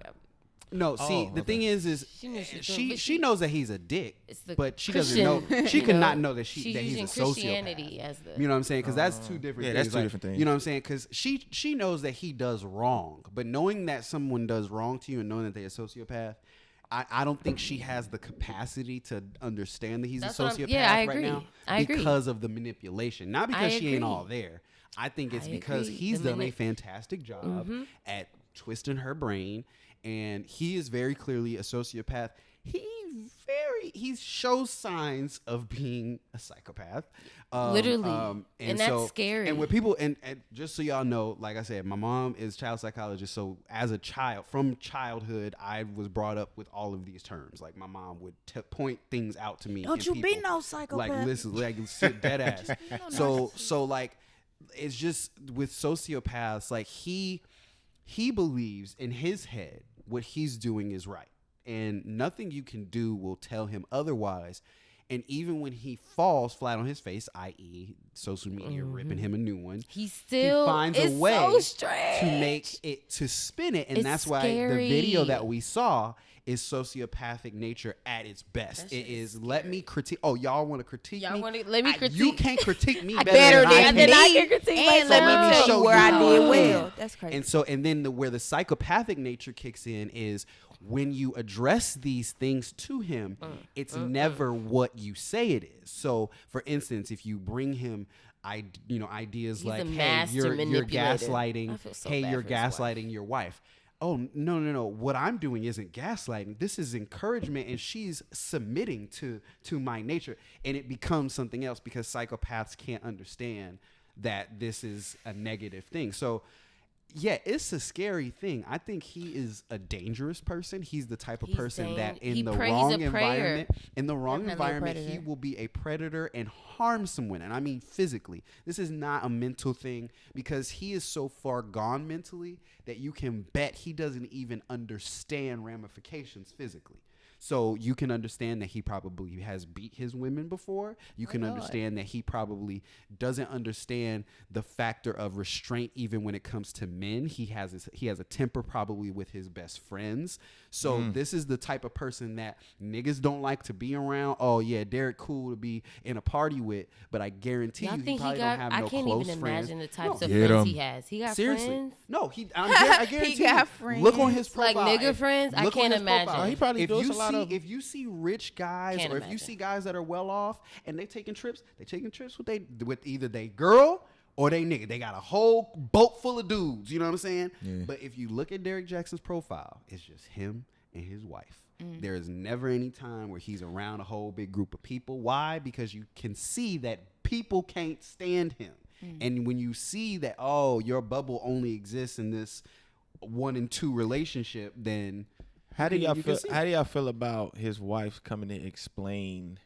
No, see, the okay. thing is She knew she was doing- she but she knows that he's a dick, it's the but she Christian, doesn't know. She you cannot know that she's that he's a using sociopath. Christianity as the. You know what I'm saying? Because that's two different yeah, things. that's two different things. You know what I'm saying? Because she knows that he does wrong, but knowing that someone does wrong to you and knowing that they're a sociopath, I don't think she has the capacity to understand that he's That's a what I'm- sociopath yeah, I right agree. now I agree. because of the manipulation, not because she ain't agree. all there. I think it's I because agree. he's The done a manip- fantastic job at twisting her brain, and he is very clearly a sociopath. He shows signs of being a psychopath. Literally. And that's scary. And with people, and just so y'all know, like I said, my mom is child psychologist. So as a child, from childhood, I was brought up with all of these terms. Like my mom would point things out to me. Don't in you be people. no psychopath. Like listen, like sit dead ass. So like, it's just with sociopaths, like he believes in his head what he's doing is right, and nothing you can do will tell him otherwise. And even when he falls flat on his face, i.e., social media ripping him a new one, he finds a way so strange to make it, to spin it. And it's that's why scary. the video that we saw is sociopathic nature at its best. It is let me critique. Oh, y'all want to critique me? Let me critique. You can't critique me better better than than I me. can. I can critique And myself. let me show tell you you where I how did I well. am. That's crazy. And then where the psychopathic nature kicks in is when you address these things to him, it's never what you say it is. So, for instance, if you bring him ideas He's like, a hey, master you're manipulator. gaslighting, I feel so hey, bad you're for his wife. gaslighting your wife. Oh, no. What I'm doing isn't gaslighting. This is encouragement, and she's submitting to my nature. And it becomes something else because psychopaths can't understand that this is a negative thing. So, yeah, it's a scary thing. I think he is a dangerous person. He's the type of person that in the wrong environment, he will be a predator and harm someone. And I mean physically. This is not a mental thing because he is so far gone mentally that you can bet he doesn't even understand ramifications physically. So you can understand that he probably has beat his women before. You can understand that he probably doesn't understand the factor of restraint even when it comes to men. He has a temper probably with his best friends. So this is the type of person that niggas don't like to be around. Oh yeah, Derrick cool to be in a party with, but I guarantee you he probably don't have no close friends. I can't even imagine the types of Get friends 'em. he has. He got Seriously. friends. No, I guarantee He got you. friends. Look on his Like profile. nigga friends? I Look on can't his imagine. profile. Oh, he probably if does you a lot of. if you see rich guys Can't or if you imagine. see guys that are well off and they taking trips with either they girl or they nigga. They got a whole boat full of dudes. You know what I'm saying? Yeah. But if you look at Derrick Jaxn's profile, it's just him and his wife. There is never any time where he's around a whole big group of people. Why? Because you can see that people can't stand him. And when you see that, oh, your bubble only exists in this 1 and 2 relationship, then How do you y'all can feel? see. How do y'all feel about his wife coming to explain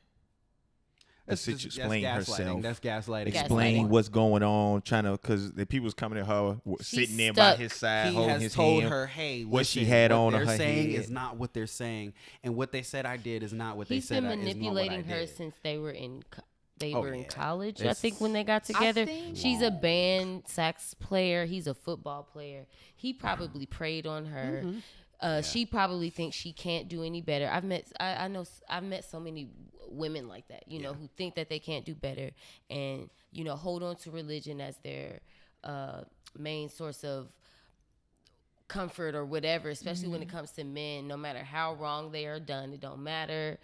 explain herself? That's gaslighting. Explain Gaslighting. what's going on, trying to, because the people's coming to her, She's sitting there by stuck. his side, He holding has his told hand. her, "Hey, what she listen, had what on they're her saying head. is not what they're saying, and what they said I did is not what He's they said been I is not what I manipulating her did." since they were in Oh, in yeah. college. I It's- think when they got together, think- she's a band sax player. He's a football player. He probably preyed on her. She probably thinks she can't do any better. I've met so many women like that, you know, who think that they can't do better and, you know, hold on to religion as their main source of comfort or whatever, especially when it comes to men. No matter how wrong they are done, it don't matter.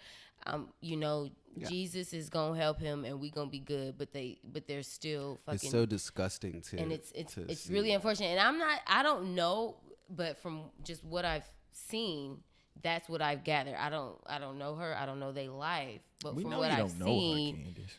You know, Jesus is gonna help him and we gonna be good, but they're still fucking. It's so disgusting to. And it's see really that. unfortunate. And I don't know, but from just what I've seen, that's what I've gathered. I don't know her. I don't know their life, but We from know what you I've don't know her, seen, Candace.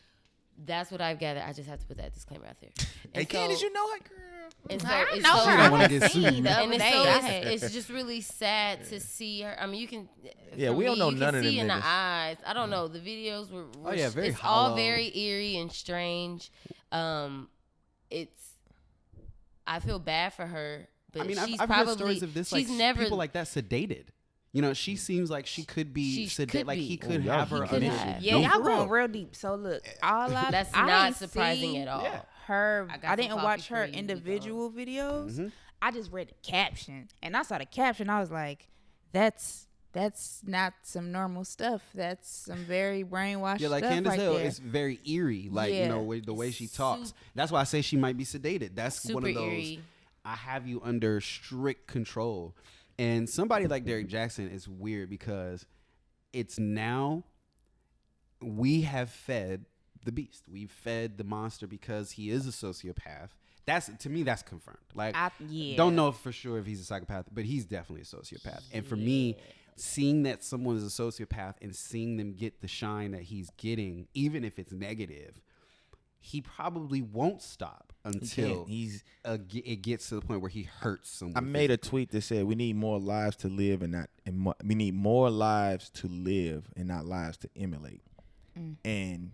that's what I've gathered. I just have to put that disclaimer out there. Hey, And Candace, so- you know her, girl. and so I it's know so- her. She don't wanna I get seen sued. the and other it's, day. so I had- it's just really sad to see her. I mean, you can. Yeah, for we don't me, know you none can of see them in the niggas. eyes. I don't know. The videos were. Oh, yeah, very It's hollow. all very eerie and strange. It's. I feel bad for her, but I mean, she's I've probably. heard stories of this, like she's never. people like that sedated. You know, she seems like she could be She sedated. could Like be. he could Oh, have y'all her could under. have. Yeah, No, y'all for real. going real deep. So look, all I That's I not ain't surprising see at all. Yeah. Her, I got I some didn't coffee watch for her you, individual videos. Mhm. I just read the caption, and I saw the caption. I was like, that's not some normal stuff. That's some very brainwashed Yeah, like stuff Candace right Hill, there. it's very eerie. Like, you Yeah. know, the way she It's talks. That's why I say she might be sedated. That's one Super of those. eerie. I have you under strict control. And somebody like Derrick Jaxn is weird because it's now we have fed the beast. We've fed the monster because he is a sociopath. That's, to me, that's confirmed. Like, Yeah. don't know for sure if he's a psychopath, but he's definitely a sociopath. And for me, seeing that someone is a sociopath and seeing them get the shine that he's getting, even if it's negative, he probably won't stop until it gets to the point where he hurts someone. I made a tweet that said we need more lives to live we need more lives to live and not lives to emulate. And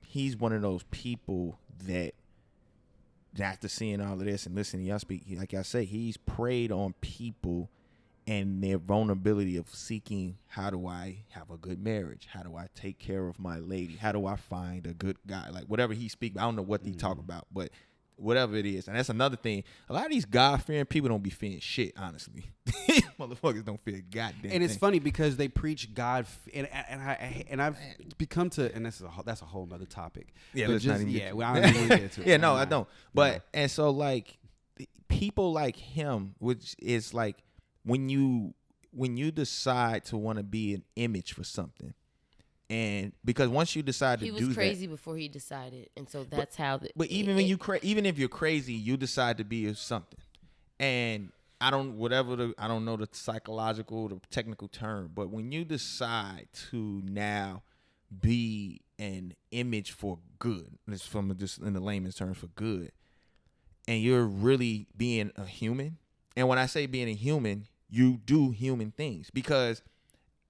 he's one of those people that after seeing all of this and listening to y'all speak, like I say, he's preyed on people and their vulnerability of seeking, how do I have a good marriage? How do I take care of my lady? How do I find a good guy? Like whatever he speak, I don't know what he talk about, but whatever it is. And that's another thing. A lot of these God-fearing people don't be fearing shit, honestly. Motherfuckers don't fear goddamn And it's thing. funny because they preach God, and I've become to, and that's a whole nother topic. Yeah, But let's not even get to well, I don't even get into it. Yeah, no, I I'm not- don't. But and so like people like him, which is like when you decide to want to be an image for something, and because once you decide to He do was crazy that, before he decided, and so that's how. but even when even if you're crazy, you decide to be something, and I don't know the psychological, the technical term, but when you decide to now be an image for good, it's from just in the layman's terms for good, and you're really being a human. And when I say being a human, you do human things, because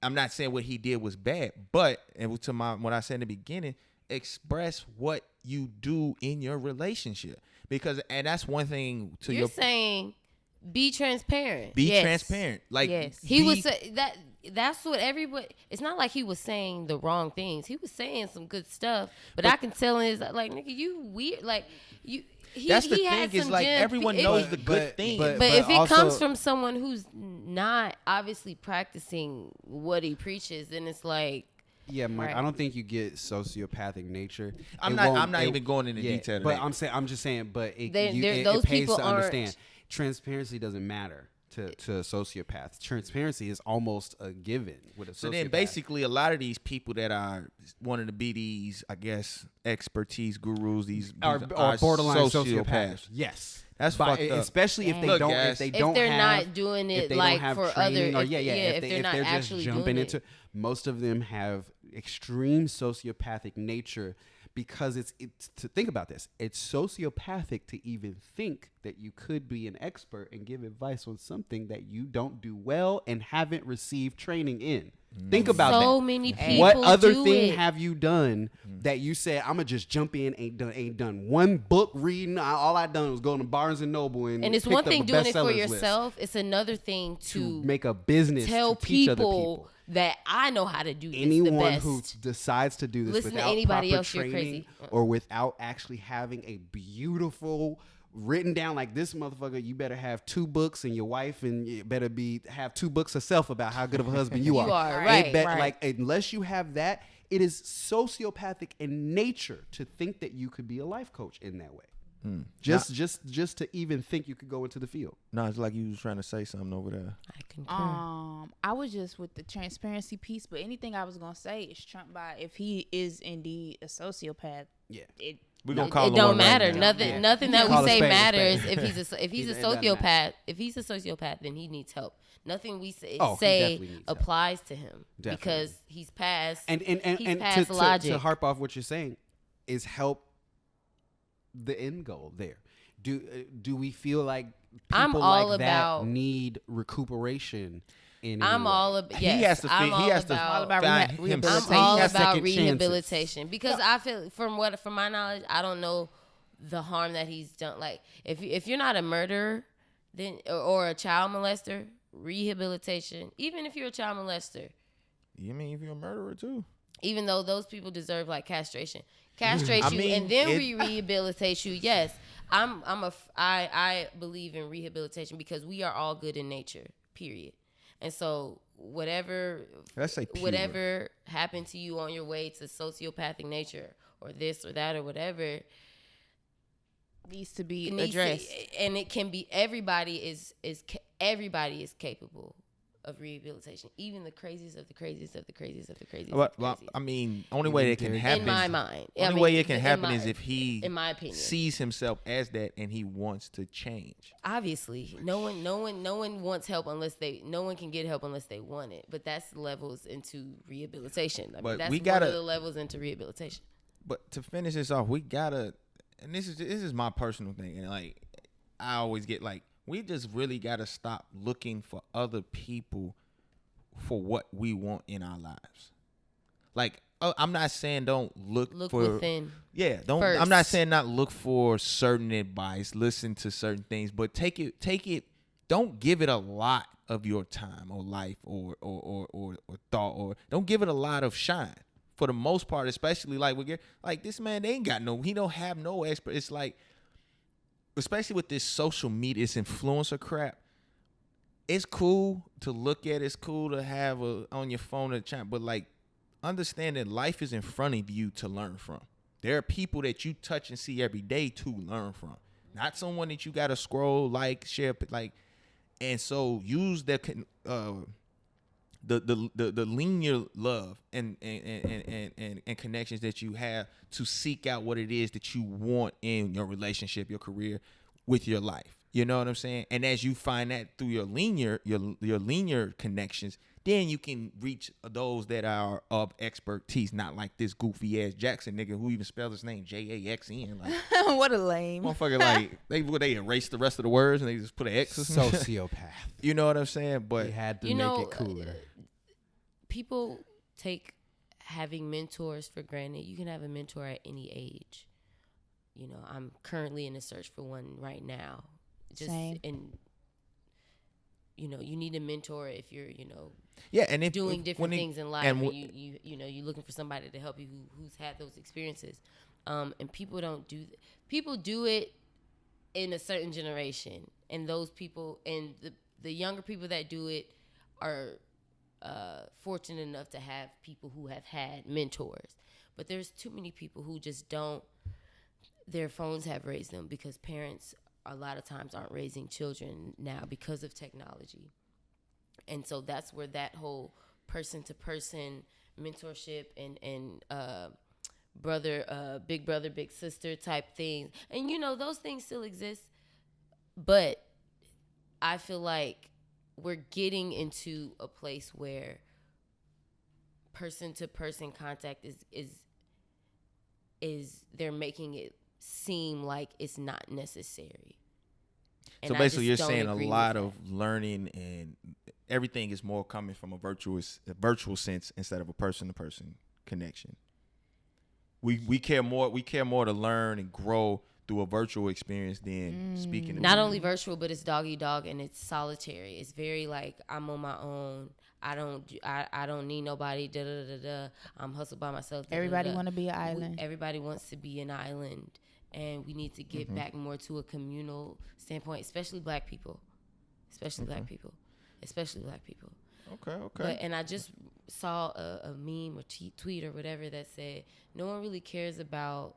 I'm not saying what he did was bad, but and to what I said in the beginning, express what you do in your relationship, because and that's one thing to You're saying be transparent. be Yes. transparent. Like Yes. He be- was that's what everybody. It's not like he was saying the wrong things. He was saying some good stuff, but I can tell his like, nigga, you weird. Like you. That's the he had thing is some like gems. everyone It- knows the good thing. But if it also- comes from someone who's not obviously practicing what he preaches, then it's like, Yeah, Mike. Right. I don't think you get sociopathic nature. I'm It not won't- even going into detail But today. I'm just saying. But it, Those it pays people to aren't- understand. Transparency doesn't matter to sociopaths. Transparency is almost a given with a sociopath. So then basically a lot of these people that are wanting to be these, I guess, expertise gurus, these are borderline sociopaths. Yes, That's fucked up. Especially if they Look, don't. guys, If they if don't they're have, not doing if it they like don't have for training other, or if they're not just actually jumping doing into, it. most of them have extreme sociopathic nature. Because it's to think about this, it's sociopathic to even think that you could be an expert and give advice on something that you don't do well and haven't received training in. Think about that. So many people. What other do thing it. have you done that you said I'm gonna just jump in? Ain't done one book reading. All I done was go to Barnes and Noble and And it's picked one up thing a doing it for bestsellers list yourself. It's another thing to to make a business tell to teach other people people. that I know how to do this the Anyone best. who decides to do this Listen to without anybody proper else, you're training crazy. or without actually having a beautiful written down like this motherfucker, you better have 2 books and your wife and you better have 2 books herself about how good of a husband you are. You are, It right, right. Like unless you have that, it is sociopathic in nature to think that you could be a life coach in that way. Just to even think you could go into the field. No, it's like you was trying to say something over there. I concur. I was just with the transparency piece, but anything I was gonna say is trumped by if he is indeed a sociopath. Yeah. We're gonna It call him don't one right matter. now. Nothing. Yeah. Nothing that Call we a say spade a matters. spade. If he's a It doesn't matter. sociopath, if he's a sociopath, then he needs help. Nothing we say, Oh, he definitely needs help. applies to him Definitely. because he's past. And he's and past to logic. harp off what you're saying is help the end goal there. Do we feel like people I'm all like about- that need recuperation? In I'm any way? all about. He Yes, has to. I'm He has to all about find reha- himself. I'm all He has about second chances. rehabilitation because I feel from my knowledge, I don't know the harm that he's done. Like if you're not a murderer, then or a child molester, rehabilitation. Even if you're a child molester, You mean if you're a murderer too? even though those people deserve like castration, castrate I you mean, and then it- we rehabilitate you. Yes, I believe in rehabilitation because we are all good in nature. Period. And so whatever Let's say pure. whatever happened to you on your way to sociopathic nature or this or that or whatever Needs to be it needs to- addressed. and it can be everybody is capable of rehabilitation, even the craziest of the craziest of the craziest of the craziest. Well, of the well, craziest. I mean, only way it can happen. In my mind, Only way it can happen is if he, in my opinion, sees himself as that and he wants to change. obviously no one wants help no one can get help unless they want it, but that's levels into rehabilitation. I mean, But that's we one gotta- of the levels into rehabilitation. But to finish this off, we gotta, and this is my personal thing, and like I always get like, we just really gotta stop looking for other people for what we want in our lives. Like I'm not saying don't look for within. Yeah, don't. first. I'm not saying not look for certain advice, listen to certain things, but take it don't give it a lot of your time or life or thought, or don't give it a lot of shine. For the most part, especially like this man, he don't have no expert. It's like, especially with this social media, this influencer crap. It's cool to look at. It's cool to have on your phone a chat, but like, understand that life is in front of you to learn from. There are people that you touch and see every day to learn from, not someone that you gotta scroll, like, share, like. And so use the linear love and connections that you have to seek out what it is that you want in your relationship, your career, with your life. You know what I'm saying? And as you find that through your linear connections, then you can reach those that are of expertise, not like this goofy ass Jackson nigga who even spells his name Jaxn. Like, what a lame motherfucker. Like they erase the rest of the words and they just put an X or something. Sociopath. You know what I'm saying? But he had to make it cooler. People take having mentors for granted. You can have a mentor at any age. You know, I'm currently in a search for one right now. Same. And you know, you need a mentor if you're, you know, and if doing different things in life, and and you know, you're looking for somebody to help you who's had those experiences. And people don't do people do it in a certain generation, and those people and the younger people that do it are fortunate enough to have people who have had mentors. But there's too many people who just don't. Their phones have raised them because parents a lot of times aren't raising children now because of technology. And so that's where that whole person-to-person mentorship and big brother, big sister type things. And, you know, those things still exist. But I feel like we're getting into a place where person-to-person contact is they're making it seem like it's not necessary. And so basically you're saying a lot of learning and everything is more coming from a virtual sense instead of a person-to-person connection. We care more to learn and grow through a virtual experience than speaking to not people. only virtual, but it's dog eat dog and it's solitary. It's very like, I'm on my own. I don't need nobody. I'm hustled by myself. Everybody want to be an island. Everybody wants to be an island, and we need to get back more to a communal standpoint, especially black people. Black people. Okay. But, and I just saw a meme or tweet or whatever that said, no one really cares about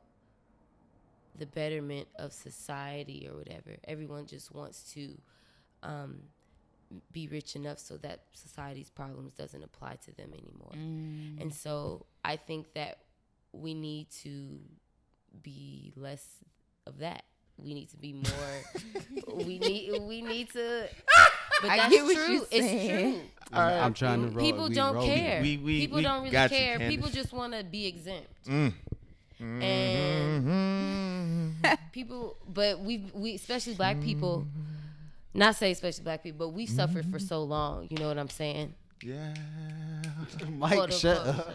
the betterment of society or whatever. Everyone just wants to be rich enough so that society's problems doesn't apply to them anymore. And so I think that we need to be less of that. We need to be more. we need to. But I that's get what true. you're saying. It's true. I'm trying to roll. People don't care. People don't really care. You, people just want to be exempt. And People, but we especially black people, not say especially black people, but we suffered for so long. You know what I'm saying? yeah. Mike, shut up.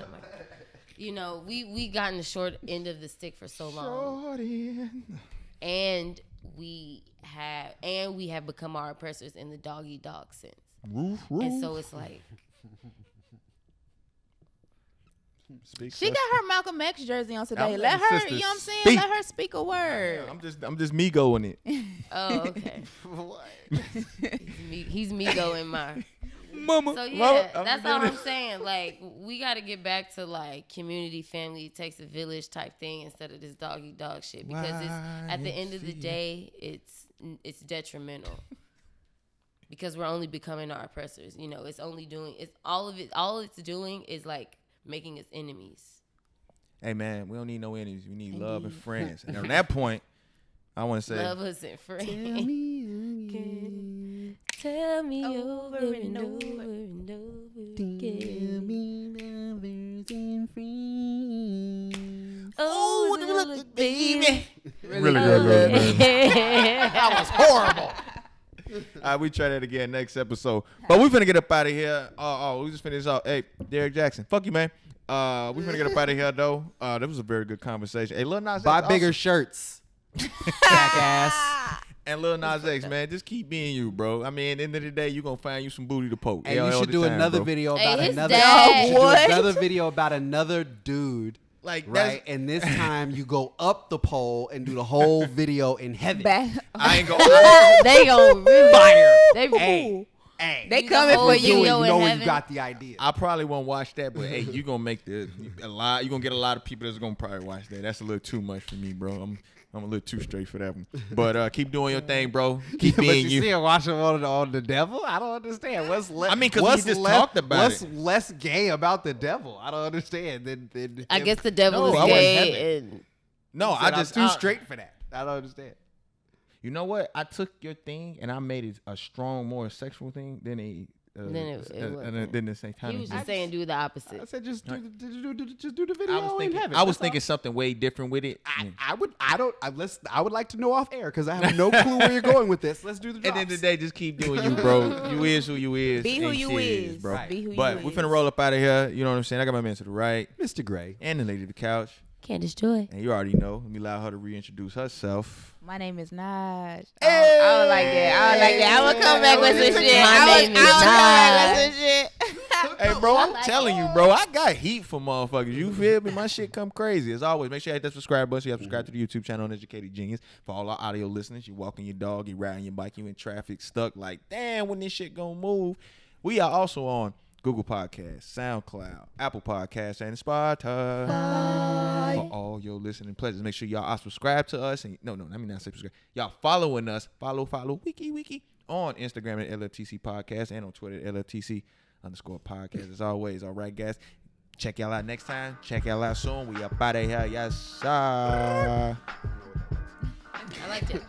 You know, we gotten the short end of the stick for so long, Short end. and we have become our oppressors in the dog eat dog sense. Woof, woof. And so it's like, She got her Malcolm X jersey on today. I'm Let letting her, sisters you know what I'm saying? speak. Let her speak a word. I'm just me going it. oh, okay. What? He's me going my. Mama. So yeah, Mama, that's all I'm saying. Like, we got to get back to like community, family, it takes a village type thing instead of this dog eat dog shit. Because it's at the end of the day, it's detrimental. Because we're only becoming our oppressors. You know, it's only doing all it's doing is like making us enemies. Hey man, we don't need no enemies. We need love and friends. And on that point, I want to say, Love us and friends. Tell me over and over and over again. Oh, look, baby. Really good. That was horrible. All right, we try that again next episode. But we finna get up out of here. We just finished off. Hey, Derrick Jaxn, fuck you, man. We finna get up out of here though. That was a very good conversation. Hey, Lil Nas, Buy bigger shirts, jackass. And Lil Nas X, man, just keep being you, bro. I mean, at the end of the day, you gonna find you some booty to poke. And you should do another video about Hey, his another. dad- You should do What? another video about another dude. Like, Right, and this time you go up the pole and do the whole video in heaven. Back. I ain't gonna. They gon' really Fire. They Hey, They the coming whole for you you. video in know when heaven. you got the idea. I probably won't watch that, but hey, you gonna make a lot. You gonna get a lot of people that's gonna probably watch that. That's a little too much for me, bro. I'm a little too straight for that one. But keep doing your thing, bro. Keep But being you you. still watching on the devil? I don't understand. What's less? I mean, 'cause we just talked about what's it. less gay about the devil? I don't understand. Than I guess the devil No, is I wasn't gay. And No, I I just too straight for that. I don't understand. You know what? I took your thing and I made it a strong, more sexual thing than a. Than the same time. he was just saying do the I opposite. said just do the video in heaven. I was That's thinking all. something way different with it. I would like to know off air because I have no clue where you're going with this. Let's do the At drops. the end of the day, just keep doing you, bro. You is who you is. Be who and you shit is. bro. Right. Be who But you we is. finna roll up out of here. You know what I'm saying? I got my man to the right Mr. Gray. and the lady to the couch. Candace Joy. And you already know. Let me allow her to reintroduce herself. My name is Naj. Hey! I don't like that. I don't like that. I would come back with some shit. My name is I would come back with some shit. Hey, bro, I'm like telling you, bro, I got heat for motherfuckers. You feel me? My shit come crazy. As always, make sure you hit that subscribe button. So you have to subscribe to the YouTube channel, Uneducated Genius. For all our audio listeners, you walking your dog, you riding your bike, you in traffic, stuck like, damn, when this shit gonna move. We are also on Google Podcasts, SoundCloud, Apple Podcasts, and Spotify. For all your listening pleasures, make sure y'all are subscribed to us. And no, let me not say subscribe. Y'all following us. Follow, wiki on Instagram at LFTC Podcast and on Twitter at LFTC_podcast. As always, all right, guys. Check y'all out next time. Check y'all out soon. We up out of here. Yes, sir. I liked it.